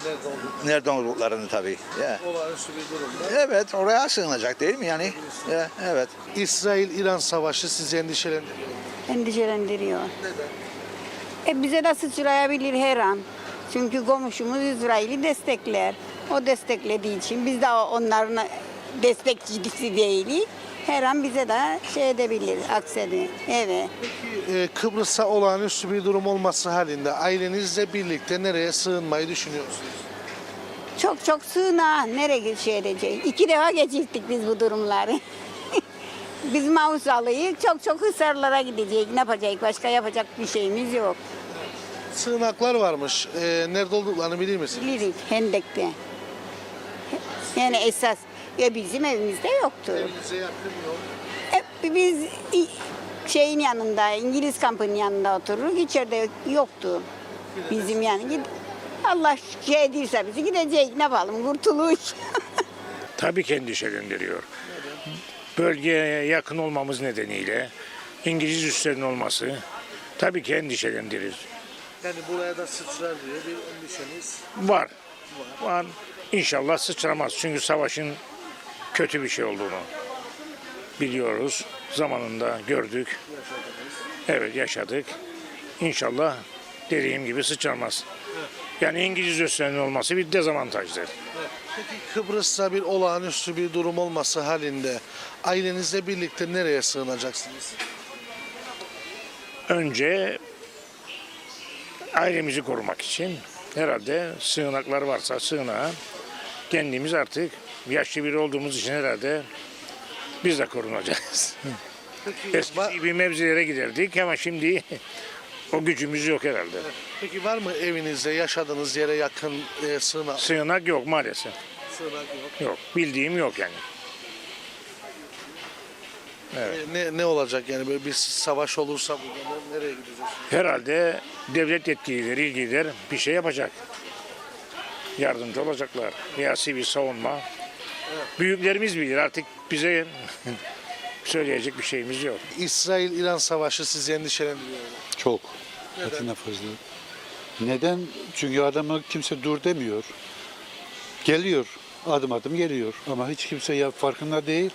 Nerede olduğunu. Nerede olduklarını tabii. Ya. Olağanüstü bir durumda. Evet, oraya sığınacak değil mi yani? Ya, evet. İsrail-İran savaşı sizi endişelendiriyor. Endişelendiriyor. Neden? Bize de sıçrayabilir her an. Çünkü komşumuz İsrail'i destekler. O desteklediği için biz de onların destekçisi değiliz. Her an bize de şey edebilir, aksedi. Evet. Kıbrıs'ta olağanüstü bir durum olması halinde ailenizle birlikte nereye sığınmayı düşünüyorsunuz? Çok çok sığınağa nereye şey edeceğiz? 2 defa geçirdik biz bu durumları. Biz Mausalıyız, çok çok Hısarlara gidecek. Ne yapacak? Başka yapacak bir şeyimiz yok. Sığınaklar varmış. Nerede olduklarını bilir misiniz? Biliriz Hendek'te. Yani esas ya bizim evimizde yoktu. Evinize yakın yok. Hep biz şeyin yanında, İngiliz kampının yanında otururuz. İçeride yoktu. Bizim yani Allah şey ediyse bizi gidecek, ne yapalım, kurtuluş. Tabii ki endişelendiriyor. Bölgeye yakın olmamız nedeniyle İngiliz üslerinin olması tabii ki endişelendirir. Yani buraya da sıçrar diye bir endişeniz. Var. Var. İnşallah sıçramaz. Çünkü savaşın kötü bir şey olduğunu biliyoruz. Zamanında gördük. Evet, yaşadık. İnşallah dediğim gibi sıçramaz. Yani İngiliz üslerinin olması bir dezavantajdır. Peki Kıbrıs'ta bir olağanüstü bir durum olması halinde ailenizle birlikte nereye sığınacaksınız? Önce ailemizi korumak için herhalde sığınaklar varsa sığınağa kendimiz artık yaşlı biri olduğumuz için herhalde biz de korunacağız. Peki, Eskisi gibi mevzilere giderdik ama şimdi o gücümüz yok herhalde. peki var mı evinizde yaşadığınız yere yakın sığınak? Sığınak yok maalesef. Sığınak yok. Yok. Bildiğim yok yani. Ne olacak yani böyle bir savaş olursa burada nereye gideceğiz? Herhalde devlet yetkilileri, ilgililer bir şey yapacak. Yardımcı olacaklar. Veya sivil savunma. Büyüklerimiz bilir. Artık bize söyleyecek bir şeyimiz yok. İsrail-İran savaşı sizi endişelendiriyor mu? Çok. Haddinden fazla. Neden? Çünkü adama kimse dur demiyor. Geliyor. Adım adım geliyor. Ama hiç kimse ya farkında değil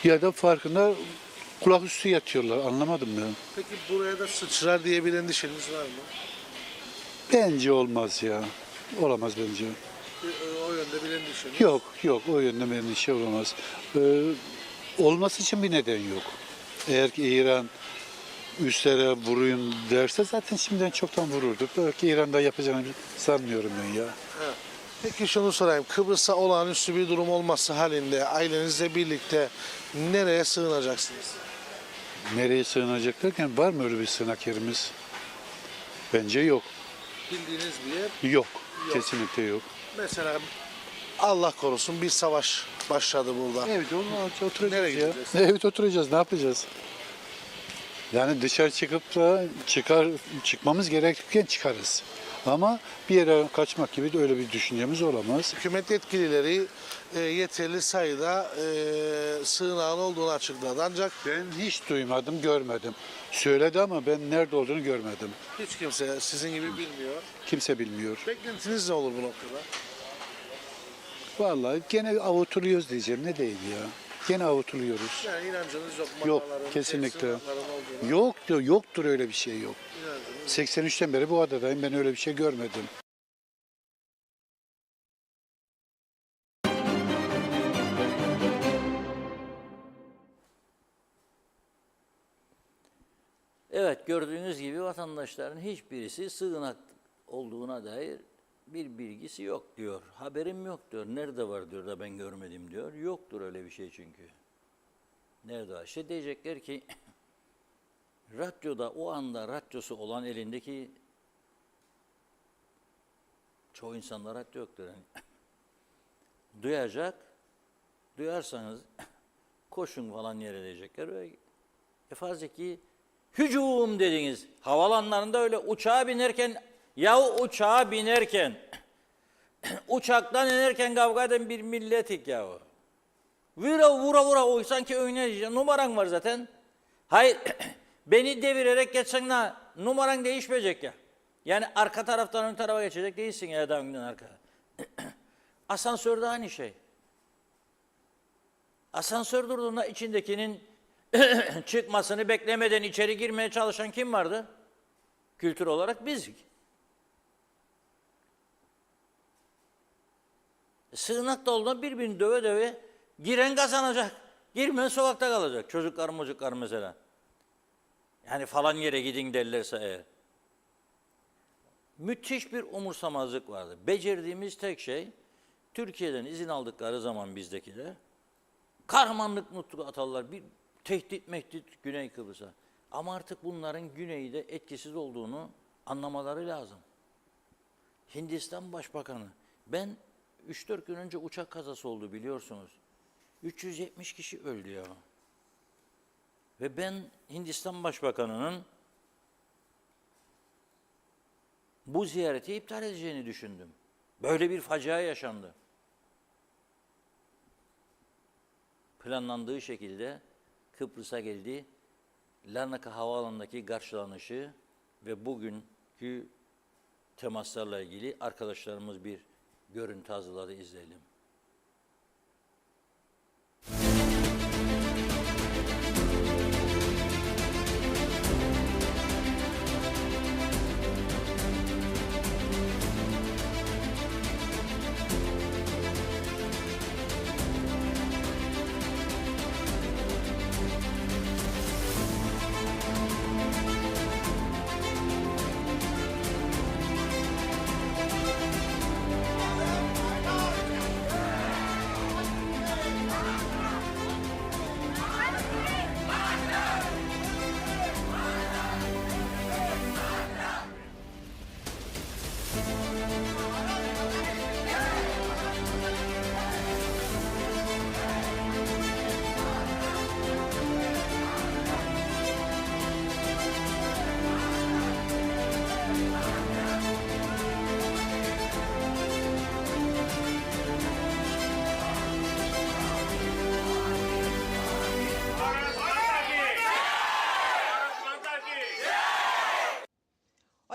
ya da farkında kulak üstü yatıyorlar. Anlamadım ben. Peki buraya da sıçrar diye bir endişeniz var mı? Bence olmaz ya. Olamaz bence. O yönde bir endişeniz. Yok o yönde benim şey olamaz. Olması için bir neden yok. Eğer ki İran üstlere vuruyun derse zaten şimdiden çoktan vururduk. Belki İran'da yapacağını sanmıyorum ben ya. Peki şunu sorayım. Kıbrıs'a olağanüstü bir durum olması halinde ailenizle birlikte nereye sığınacaksınız? Nereye sığınacak derken var mı öyle bir sığınak yerimiz? Bence yok. Bildiğiniz bir yer. Yok. Kesinlikle yok. Mesela Allah korusun bir savaş başladı burada. Evet oturacağız Nereye ya. gideceğiz? Evet oturacağız. Ne yapacağız? Yani dışarı çıkıp da çıkmamız gerekirken çıkarız. Ama bir yere kaçmak gibi de öyle bir düşüncemiz olamaz. Hükümet yetkilileri yeterli sayıda sığınağın olduğunu açıkladı. Ancak Ben hiç duymadım, görmedim. Söyledi ama ben nerede olduğunu görmedim. hiç kimse sizin gibi bilmiyor. Kimse bilmiyor. Beklentiniz ne olur bu noktada? Vallahi gene avutuluyoruz diyeceğim. Ne değil ya. Gene avutuluyoruz. Yani inancınız yok. Yok, makaların, kesinlikle. sığınakların olduğuna. Yoktur öyle bir şey yok. İnancınız 83'ten beri bu adadayım. Ben öyle bir şey görmedim. Evet, gördüğünüz gibi vatandaşların hiçbirisi sığınak olduğuna dair bir bilgisi yok diyor. Haberim yok diyor. Nerede var diyor da ben görmedim diyor. Yoktur öyle bir şey çünkü. Nerede var? İşte diyecekler ki radyoda o anda radyosu olan elindeki çoğu insanda radyo yoktur. Yani. Duyacak, duyarsanız koşun falan yere diyecekler. Farz ki hücum dediniz. Havalanlarında öyle uçağa binerken, uçağa binerken, uçaktan inerken kavga eden bir milletik yahu. Vura o sanki öne numaran var zaten. Hayır, beni devirerek geçsen de numaran değişmeyecek ya. Yani arka taraftan ön tarafa geçecek değilsin ya da önden arkaya. Asansörde aynı şey. Asansör durduğunda içindekinin çıkmasını beklemeden içeri girmeye çalışan kim vardı? Kültür olarak bizdik. Sığınak olduğunda birbirini döve döve giren kazanacak. Girmeyen sokakta kalacak. Çocuklar mesela. Yani falan yere gidin derlerse eğer. Müthiş bir umursamazlık vardı. Becerdiğimiz tek şey Türkiye'den izin aldıkları zaman bizdekiler kahramanlık nutku atarlar. Bir tehdit Güney Kıbrıs'a. Ama artık bunların güneyde etkisiz olduğunu anlamaları lazım. Hindistan Başbakanı, ben 3-4 gün önce uçak kazası oldu biliyorsunuz. 370 kişi öldü ya. Ve ben Hindistan Başbakanı'nın bu ziyareti iptal edeceğini düşündüm. Böyle bir facia yaşandı. Planlandığı şekilde Kıbrıs'a geldi. Larnaka Havaalanı'ndaki karşılanışı ve bugünkü temaslarla ilgili arkadaşlarımız bir görüntü hazırladı, izleyelim.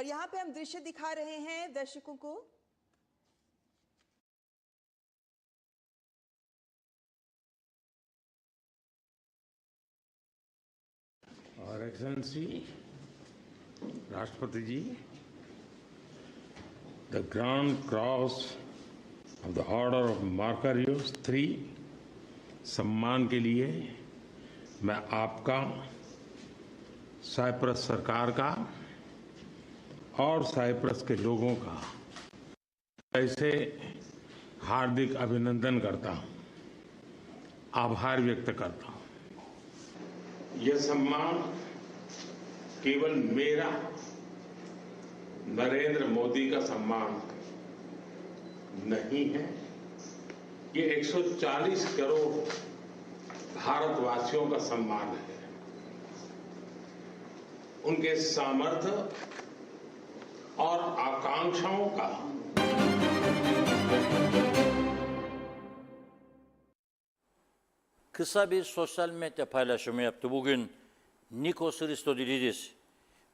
और यहाँ पे हम दृश्य दिखा रहे हैं दर्शकों को। Our Excellency, Rashtrapati Ji, the Grand Cross of the Order of Marcarius 3 सम्मान के लिए मैं आपका, साइप्रस सरकार का और साइप्रस के लोगों का ऐसे हार्दिक अभिनंदन करता हूं, आभार व्यक्त करता हूं। यह सम्मान केवल मेरा, नरेंद्र मोदी का सम्मान नहीं है, ये 140 करोड़ भारतवासियों का सम्मान है। उनके सामर्थ्य और आकांक्षाओं का Kısa bir sosyal medya paylaşımı yaptı bugün Nikos Christodoulidis.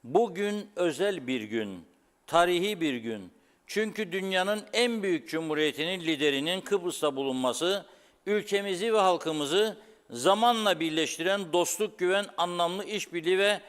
Bugün özel bir gün, tarihi bir gün. Çünkü dünyanın en büyük cumhuriyetinin liderinin Kıbrıs'ta bulunması, ülkemizi ve halkımızı zamanla birleştiren dostluk, güven, anlamlı işbirliği ve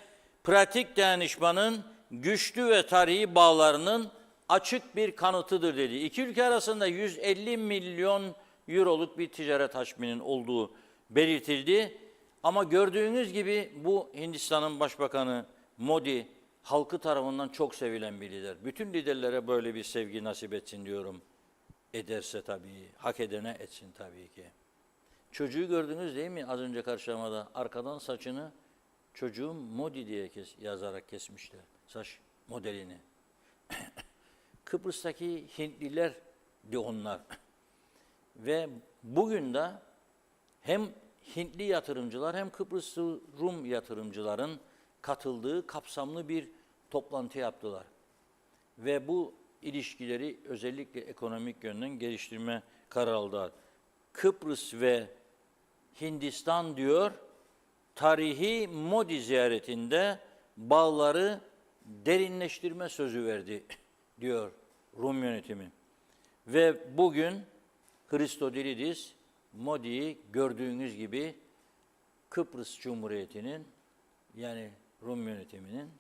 pratik dayanışmanın güçlü ve tarihi bağlarının açık bir kanıtıdır dedi. İki ülke arasında 150 milyon euroluk bir ticaret hacminin olduğu belirtildi. Ama gördüğünüz gibi bu Hindistan'ın Başbakanı Modi halkı tarafından çok sevilen bir lider. Bütün liderlere böyle bir sevgi nasip etsin diyorum. Ederse tabii, hak edene etsin tabii ki. Çocuğu gördünüz değil mi az önce karşılamada? Arkadan saçını çocuğum Modi diye yazarak kesmişler. Saç modelini. Kıbrıs'taki Hintliler de onlar. Ve bugün de hem Hintli yatırımcılar hem Kıbrıslı Rum yatırımcıların katıldığı kapsamlı bir toplantı yaptılar. Ve bu ilişkileri özellikle ekonomik yönden geliştirme kararı aldılar. Kıbrıs ve Hindistan diyor, tarihi Modi ziyaretinde bağları derinleştirme sözü verdi diyor Rum yönetimi. Ve bugün Christodoulidis Modi'yi gördüğünüz gibi Kıbrıs Cumhuriyeti'nin yani Rum yönetiminin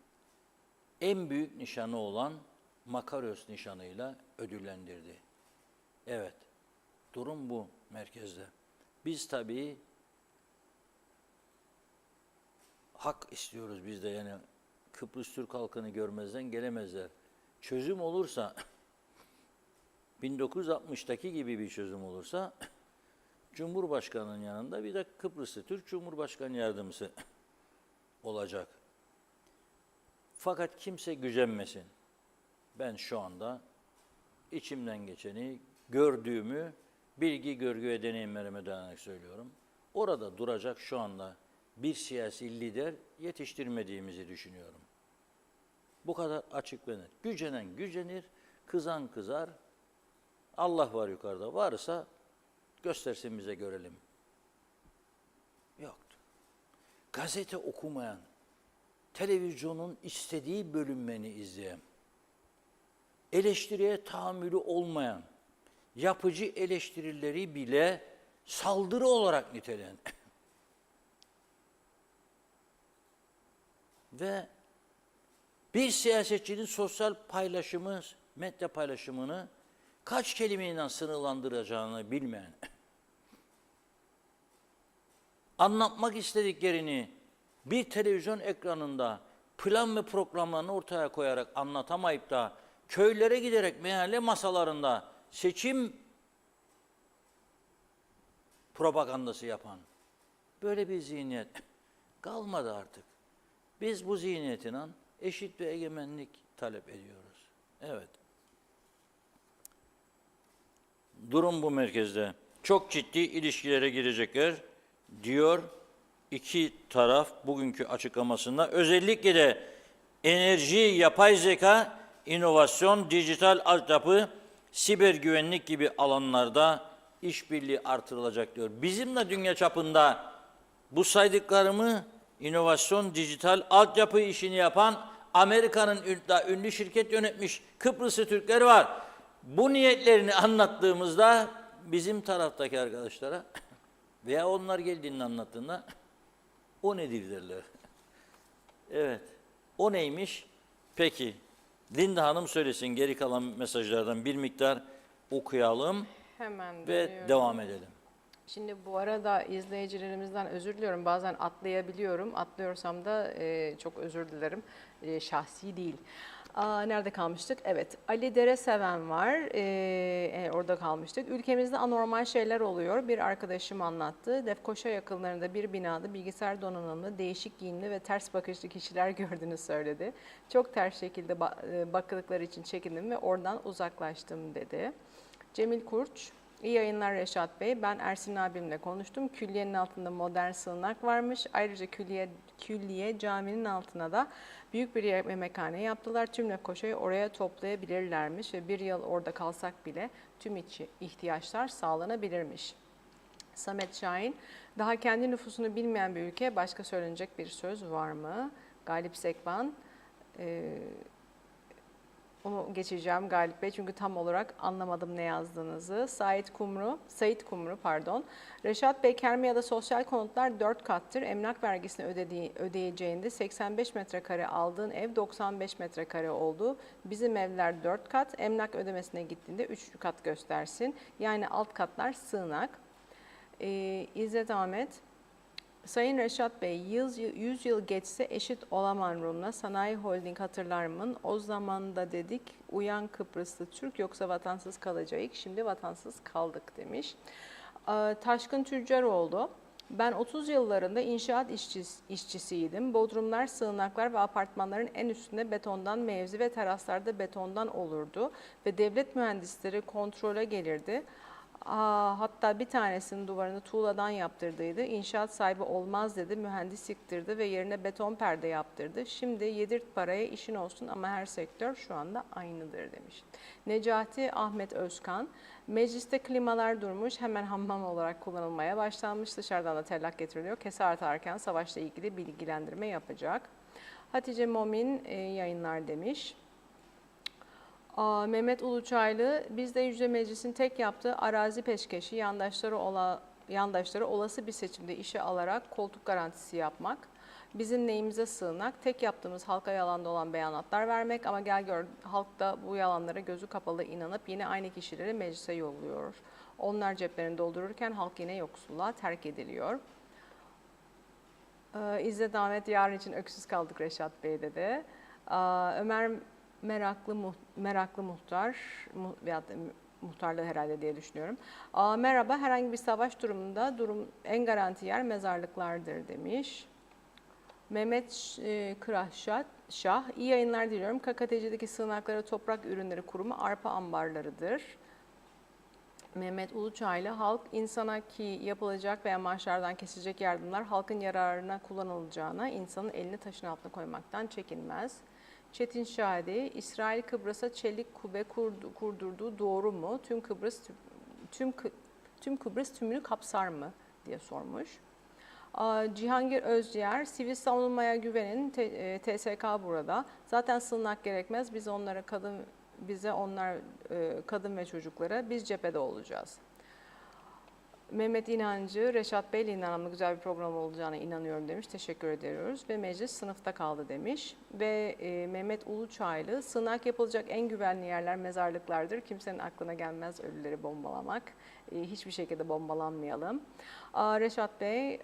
en büyük nişanı olan Makarios nişanıyla ödüllendirdi. Evet, durum bu merkezde. Biz tabii hak istiyoruz biz de, yani Kıbrıs Türk halkını görmezden gelemezler. Çözüm olursa 1960'taki gibi bir çözüm olursa Cumhurbaşkanı'nın yanında bir de Kıbrıslı Türk Cumhurbaşkanı yardımcısı olacak. Fakat kimse gücenmesin. Ben şu anda içimden geçeni, gördüğümü bilgi, görgü ve deneyimlerime dayanarak söylüyorum. Orada duracak şu anda bir siyasi lider yetiştirmediğimizi düşünüyorum. Bu kadar açık ve net. Gücenen gücenir, kızan kızar. Allah var yukarıda. Varsa göstersin bize görelim. Yoktu. Gazete okumayan, televizyonun istediği bölünmeni izleyen, eleştiriye tahammülü olmayan, yapıcı eleştirileri bile saldırı olarak niteleyen ve bir siyasetçinin sosyal paylaşımı, medya paylaşımını kaç kelimeyle sınırlandıracağını bilmeyen, anlatmak istediklerini bir televizyon ekranında plan ve programlarını ortaya koyarak anlatamayıp da köylere giderek mahalle masalarında seçim propagandası yapan böyle bir zihniyet kalmadı artık. Biz bu zihniyetinden eşit ve egemenlik talep ediyoruz. Evet. Durum bu merkezde. Çok ciddi ilişkilere girecekler diyor iki taraf bugünkü açıklamasında. Özellikle de enerji, yapay zeka, inovasyon, dijital altyapı, siber güvenlik gibi alanlarda işbirliği artırılacak diyor. Bizim de dünya çapında bu saydıklarımı inovasyon, dijital altyapı işini yapan Amerika'nın ünlü şirket yönetmiş Kıbrıslı Türkler var. Bu niyetlerini anlattığımızda bizim taraftaki arkadaşlara veya onlar geldiğinde anlattığında o nedir derler. Evet. O neymiş? Peki. Linda Hanım söylesin. Geri kalan mesajlardan bir miktar okuyalım Hemen ve dönüyorum. devam edelim. Şimdi bu arada izleyicilerimizden özür diliyorum. Bazen atlayabiliyorum. Atlıyorsam da çok özür dilerim. Şahsi değil. Nerede kalmıştık? Evet, Ali Dereseven var. Orada kalmıştık. Ülkemizde anormal şeyler oluyor. Bir arkadaşım anlattı. Lefkoşa yakınlarında bir binada bilgisayar donanımlı, değişik giyimli ve ters bakışlı kişiler gördüğünü söyledi. Çok ters şekilde bakıldıkları için çekindim ve oradan uzaklaştım dedi. Cemil Kurç, İyi yayınlar Reşat Bey. Ben Ersin abimle konuştum. Külliyenin altında modern sığınak varmış. Ayrıca külliye caminin altına da büyük bir yemekhane yaptılar. Tüm Lefkoşa'yı oraya toplayabilirlermiş ve bir yıl orada kalsak bile tüm ihtiyaçlar sağlanabilirmiş. Samet Şahin, daha kendi nüfusunu bilmeyen bir ülke, başka söylenecek bir söz var mı? Galip Sekban, onu geçeceğim Galip Bey çünkü tam olarak anlamadım ne yazdığınızı. Sait Kumru, Reşat Bey, kerme ya da sosyal konutlar 4 kattır. Emlak vergisini ödeyeceğinde 85 metrekare aldığın ev 95 metrekare oldu. Bizim evler 4 kat. Emlak ödemesine gittiğinde 3 kat göstersin. Yani alt katlar sığınak. İzzet Ahmet, Sayın Reşat Bey, 100 yıl geçse eşit olamam Rum'la. Sanayi Holding hatırlar mı? O zaman da dedik, uyan Kıbrıslı Türk yoksa vatansız kalacağız. Şimdi vatansız kaldık demiş. Taşkın Tüccaroğlu, ben 30 yıllarında inşaat işçisiydim. Bodrumlar, sığınaklar ve apartmanların en üstünde betondan, mevzi ve teraslarda betondan olurdu. Ve devlet mühendisleri kontrole gelirdi. Hatta bir tanesinin duvarını tuğladan yaptırdıydı. İnşaat sahibi olmaz dedi, mühendis yıktırdı ve yerine beton perde yaptırdı. Şimdi yedirt paraya işin olsun ama her sektör şu anda aynıdır demiş. Necati Ahmet Özkan, mecliste klimalar durmuş, hemen hammam olarak kullanılmaya başlanmış. Dışarıdan da tellak getiriliyor. Kese artarken savaşla ilgili bilgilendirme yapacak. Hatice Momin yayınlar demiş. Mehmet Uluçaylı, bizde Yüce Meclis'in tek yaptığı arazi peşkeşi, yandaşları olası bir seçimde işe alarak koltuk garantisi yapmak. Bizim neyimize sığınak, tek yaptığımız halka yalanda olan beyanatlar vermek ama gel gör halk da bu yalanlara gözü kapalı inanıp yine aynı kişileri meclise yolluyor. Onlar ceplerini doldururken halk yine yoksulluğa terk ediliyor. İzzet Ahmet, yarın için öksüz kaldık Reşat Bey dedi. Ömer Meraklı muhtar, veyahut da muhtarlığı herhalde diye düşünüyorum. Merhaba, herhangi bir savaş durumunda en garanti yer mezarlıklardır demiş. Mehmet Şah. İyi yayınlar diliyorum. KKTC'deki sığınaklara toprak ürünleri kurumu arpa ambarlarıdır. Mehmet Uluçaylı, halk insana ki yapılacak veya maaşlardan kesilecek yardımlar halkın yararına kullanılacağına insanın elini taşın altına koymaktan çekinmez. Çetin Şadi, İsrail Kıbrıs'a çelik kubbe kurdurduğu doğru mu? Tüm Kıbrıs tümünü kapsar mı diye sormuş. Cihangir Özciğer, sivil savunmaya güvenin, TSK burada. Zaten sığınak gerekmez, bize onlar kadın ve çocuklara, biz cephede olacağız. Mehmet İnancı, Reşat Bey'le inanamlı güzel bir program olacağına inanıyorum demiş. Teşekkür ediyoruz. Ve meclis sınıfta kaldı demiş. Ve Mehmet Uluçaylı, sığınak yapılacak en güvenli yerler mezarlıklardır. Kimsenin aklına gelmez ölüleri bombalamak. Hiçbir şekilde bombalanmayalım. Reşat Bey,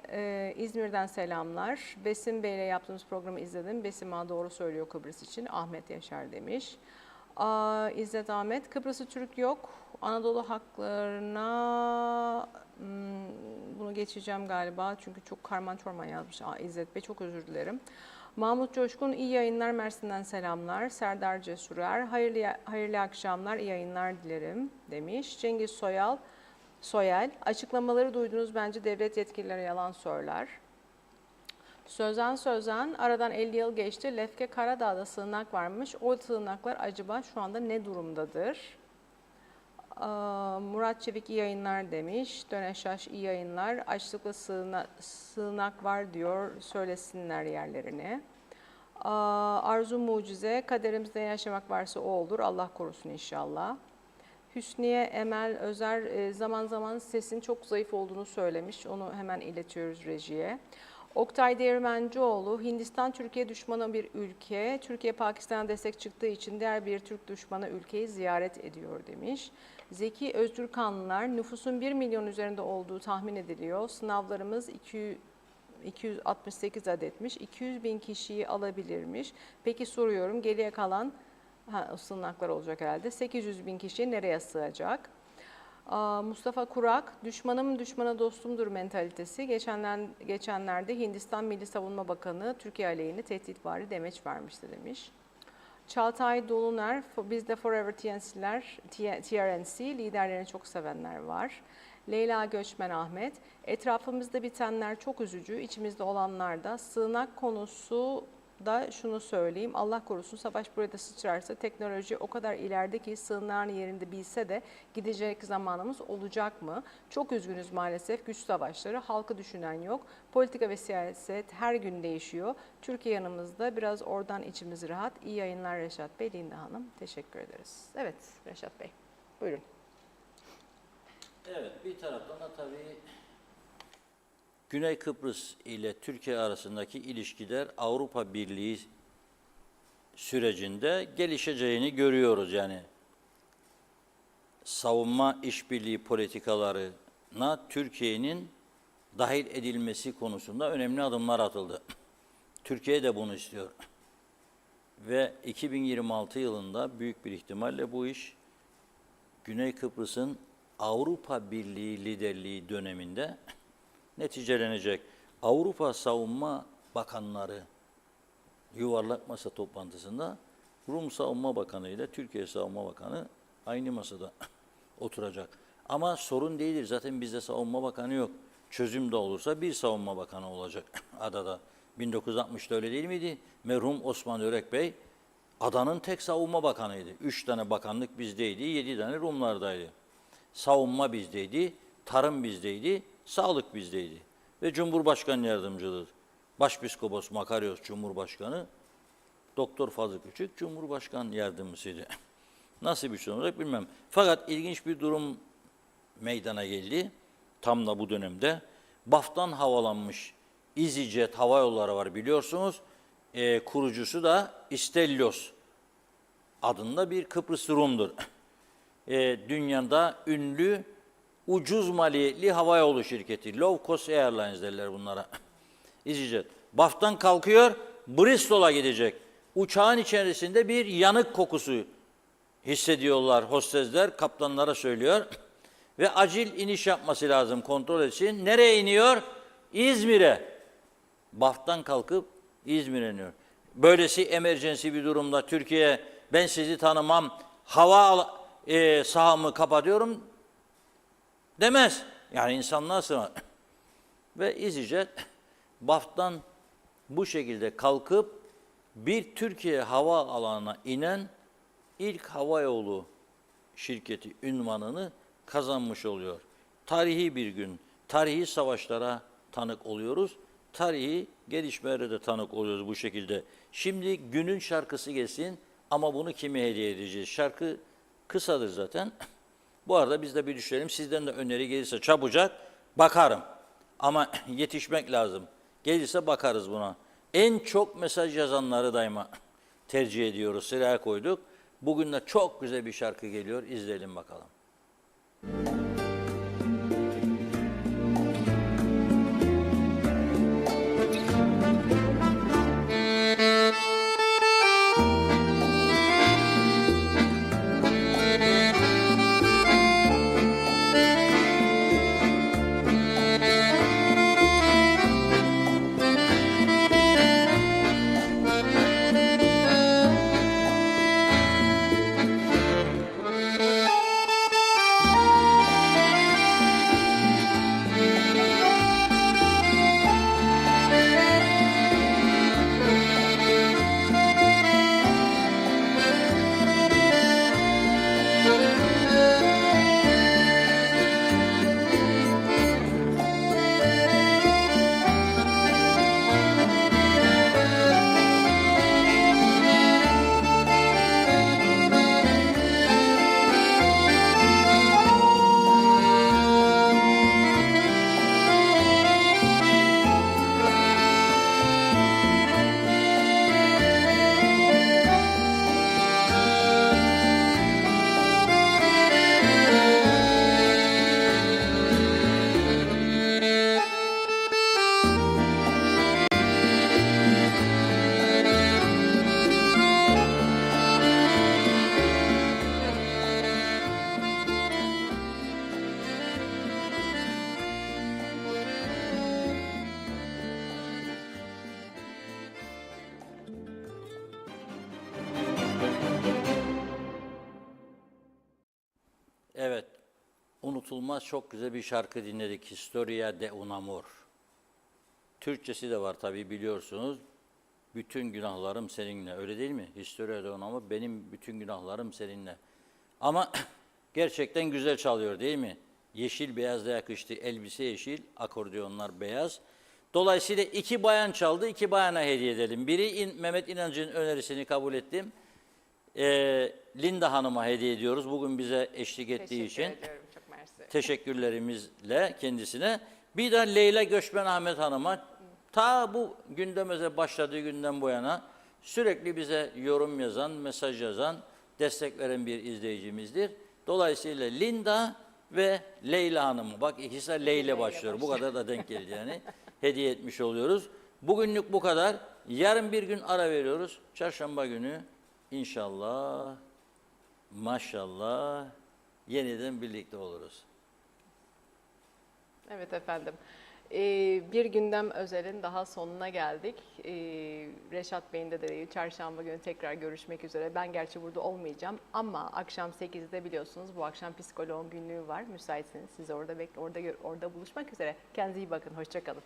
İzmir'den selamlar. Besim Bey'le yaptığımız programı izledim. Besim Ağa doğru söylüyor Kıbrıs için. Ahmet Yaşar demiş. İzzet Ahmet, Kıbrıs'ı Türk yok. Anadolu haklarına, bunu geçeceğim galiba çünkü çok karman çorman yazmış İzzet Bey, çok özür dilerim. Mahmut Coşkun, iyi yayınlar, Mersin'den selamlar. Serdar Cesurer, hayırlı akşamlar, iyi yayınlar dilerim demiş. Cengiz Soyal, açıklamaları duydunuz, bence devlet yetkilileri yalan söyler. Sözen, aradan 50 yıl geçti. Lefke Karadağ'da sığınak varmış. O sığınaklar acaba şu anda ne durumdadır? Murat Çevik iyi yayınlar demiş. Döneşaş iyi yayınlar. Açlıkla sığınak var diyor. Söylesinler yerlerini. Arzu Mucize, kaderimizde yaşamak varsa o olur. Allah korusun inşallah. Hüsniye Emel Özer zaman zaman sesin çok zayıf olduğunu söylemiş. Onu hemen iletiyoruz rejiye. Oktay Değirmencioğlu, Hindistan Türkiye düşmanı bir ülke. Türkiye Pakistan'a destek çıktığı için diğer bir Türk düşmanı ülkeyi ziyaret ediyor demiş. Zeki Öztürkanlılar, nüfusun 1 milyon üzerinde olduğu tahmin ediliyor. Sınavlarımız 268 adetmiş. 200 bin kişiyi alabilirmiş. Peki soruyorum, geriye kalan sığınaklar olacak herhalde. 800 bin kişi nereye sığacak? Mustafa Kurak, düşmanım düşmana dostumdur mentalitesi. Geçenlerde Hindistan Milli Savunma Bakanı Türkiye aleyhine tehditvari demeç vermişti demiş. Çağatay Doluner, bizde Forever TRNC, liderlerini çok sevenler var. Leyla Göçmen Ahmet, etrafımızda bitenler çok üzücü, içimizde olanlar da. Sığınak konusu da şunu söyleyeyim, Allah korusun savaş burada sıçrarsa teknoloji o kadar ileride ki sığınağın yerinde bilse de gidecek zamanımız olacak mı? Çok üzgünüz maalesef, güç savaşları, halkı düşünen yok. Politika ve siyaset her gün değişiyor. Türkiye yanımızda, biraz oradan içimiz rahat. İyi yayınlar Reşat Bey, Linda Hanım. Teşekkür ederiz. Evet Reşat Bey, buyurun. Evet, bir taraftan da tabii Güney Kıbrıs ile Türkiye arasındaki ilişkiler Avrupa Birliği sürecinde gelişeceğini görüyoruz. Yani savunma işbirliği politikalarına Türkiye'nin dahil edilmesi konusunda önemli adımlar atıldı. Türkiye de bunu istiyor. Ve 2026 yılında büyük bir ihtimalle bu iş Güney Kıbrıs'ın Avrupa Birliği liderliği döneminde neticelenecek. Avrupa Savunma Bakanları yuvarlak masa toplantısında Rum Savunma Bakanı ile Türkiye Savunma Bakanı aynı masada oturacak. Ama sorun değildir. Zaten bizde savunma bakanı yok. Çözüm de olursa bir savunma bakanı olacak adada. 1960'da öyle değil miydi? Merhum Osman Örek Bey adanın tek savunma bakanıydı. 3 tane bakanlık bizdeydi, 7 tane Rumlardaydı. Savunma bizdeydi, tarım bizdeydi, sağlık bizdeydi. Ve Cumhurbaşkanı yardımcılığı. Başpiskopos Makarios Cumhurbaşkanı, Doktor Fazıl Küçük Cumhurbaşkanı yardımcısıydı. Nasıl bir şey olacak bilmem. Fakat ilginç bir durum meydana geldi. Tam da bu dönemde. BAF'tan havalanmış EasyJet hava yolları var biliyorsunuz. Kurucusu da İstellios adında bir Kıbrıs Rum'dur. Dünyada ünlü ucuz maliyetli havayolu şirketi. Low Cost Airlines derler bunlara. EasyJet. BAF'tan kalkıyor, Bristol'a gidecek. Uçağın içerisinde bir yanık kokusu hissediyorlar hostesler, kaptanlara söylüyor. Ve acil iniş yapması lazım kontrol için. Nereye iniyor? İzmir'e. BAF'tan kalkıp İzmir'e iniyor. böylesi emergency bir durumda Türkiye ben sizi tanımam, sahamı kapatıyorum demez. Yani insanlar sığınır. Ve EasyJet BAF'tan bu şekilde kalkıp bir Türkiye hava alanına inen ilk havayolu şirketi unvanını kazanmış oluyor. Tarihi bir gün, tarihi savaşlara tanık oluyoruz. Tarihi gelişmelere de tanık oluyoruz bu şekilde. Şimdi günün şarkısı gelsin ama bunu kime hediye edeceğiz? Şarkı kısadır zaten. Bu arada biz de bir düşünelim. Sizden de öneri gelirse çabucak bakarım. Ama yetişmek lazım. Gelirse bakarız buna. En çok mesaj yazanları daima tercih ediyoruz. Sıraya koyduk. Bugün de çok güzel bir şarkı geliyor. İzleyelim bakalım. Evet, unutulmaz çok güzel bir şarkı dinledik. Historia de un amor. Türkçesi de var tabii biliyorsunuz. Bütün günahlarım seninle, öyle değil mi? Historia de un amor, benim bütün günahlarım seninle. Ama gerçekten güzel çalıyor değil mi? Yeşil beyaz da yakıştı, elbise yeşil, akordeonlar beyaz. Dolayısıyla iki bayan çaldı, iki bayana hediye edelim. Biri Mehmet İnancı'nın önerisini kabul ettim. Linda Hanım'a hediye ediyoruz. Bugün bize eşlik ettiği için. Teşekkür ediyorum. Çok mersi. Teşekkürlerimizle kendisine. Bir de Leyla Göçmen Ahmet Hanım'a ta bu gündeme başladığı günden bu yana sürekli bize yorum yazan, mesaj yazan, destek veren bir izleyicimizdir. Dolayısıyla Linda ve Leyla Hanım'ı, bak ikisi de Leyla başlıyor. Bu kadar da denk geldi yani. Hediye etmiş oluyoruz. Bugünlük bu kadar. Yarın bir gün ara veriyoruz. Çarşamba günü İnşallah, maşallah yeniden birlikte oluruz. Evet efendim. Bir gündem özelin daha sonuna geldik. Reşat Bey'in de dediği çarşamba günü tekrar görüşmek üzere. Ben gerçi burada olmayacağım ama akşam 8'de biliyorsunuz bu akşam psikoloğun günlüğü var. Müsaitseniz sizi orada buluşmak üzere. Kendinize iyi bakın. Hoşça kalın.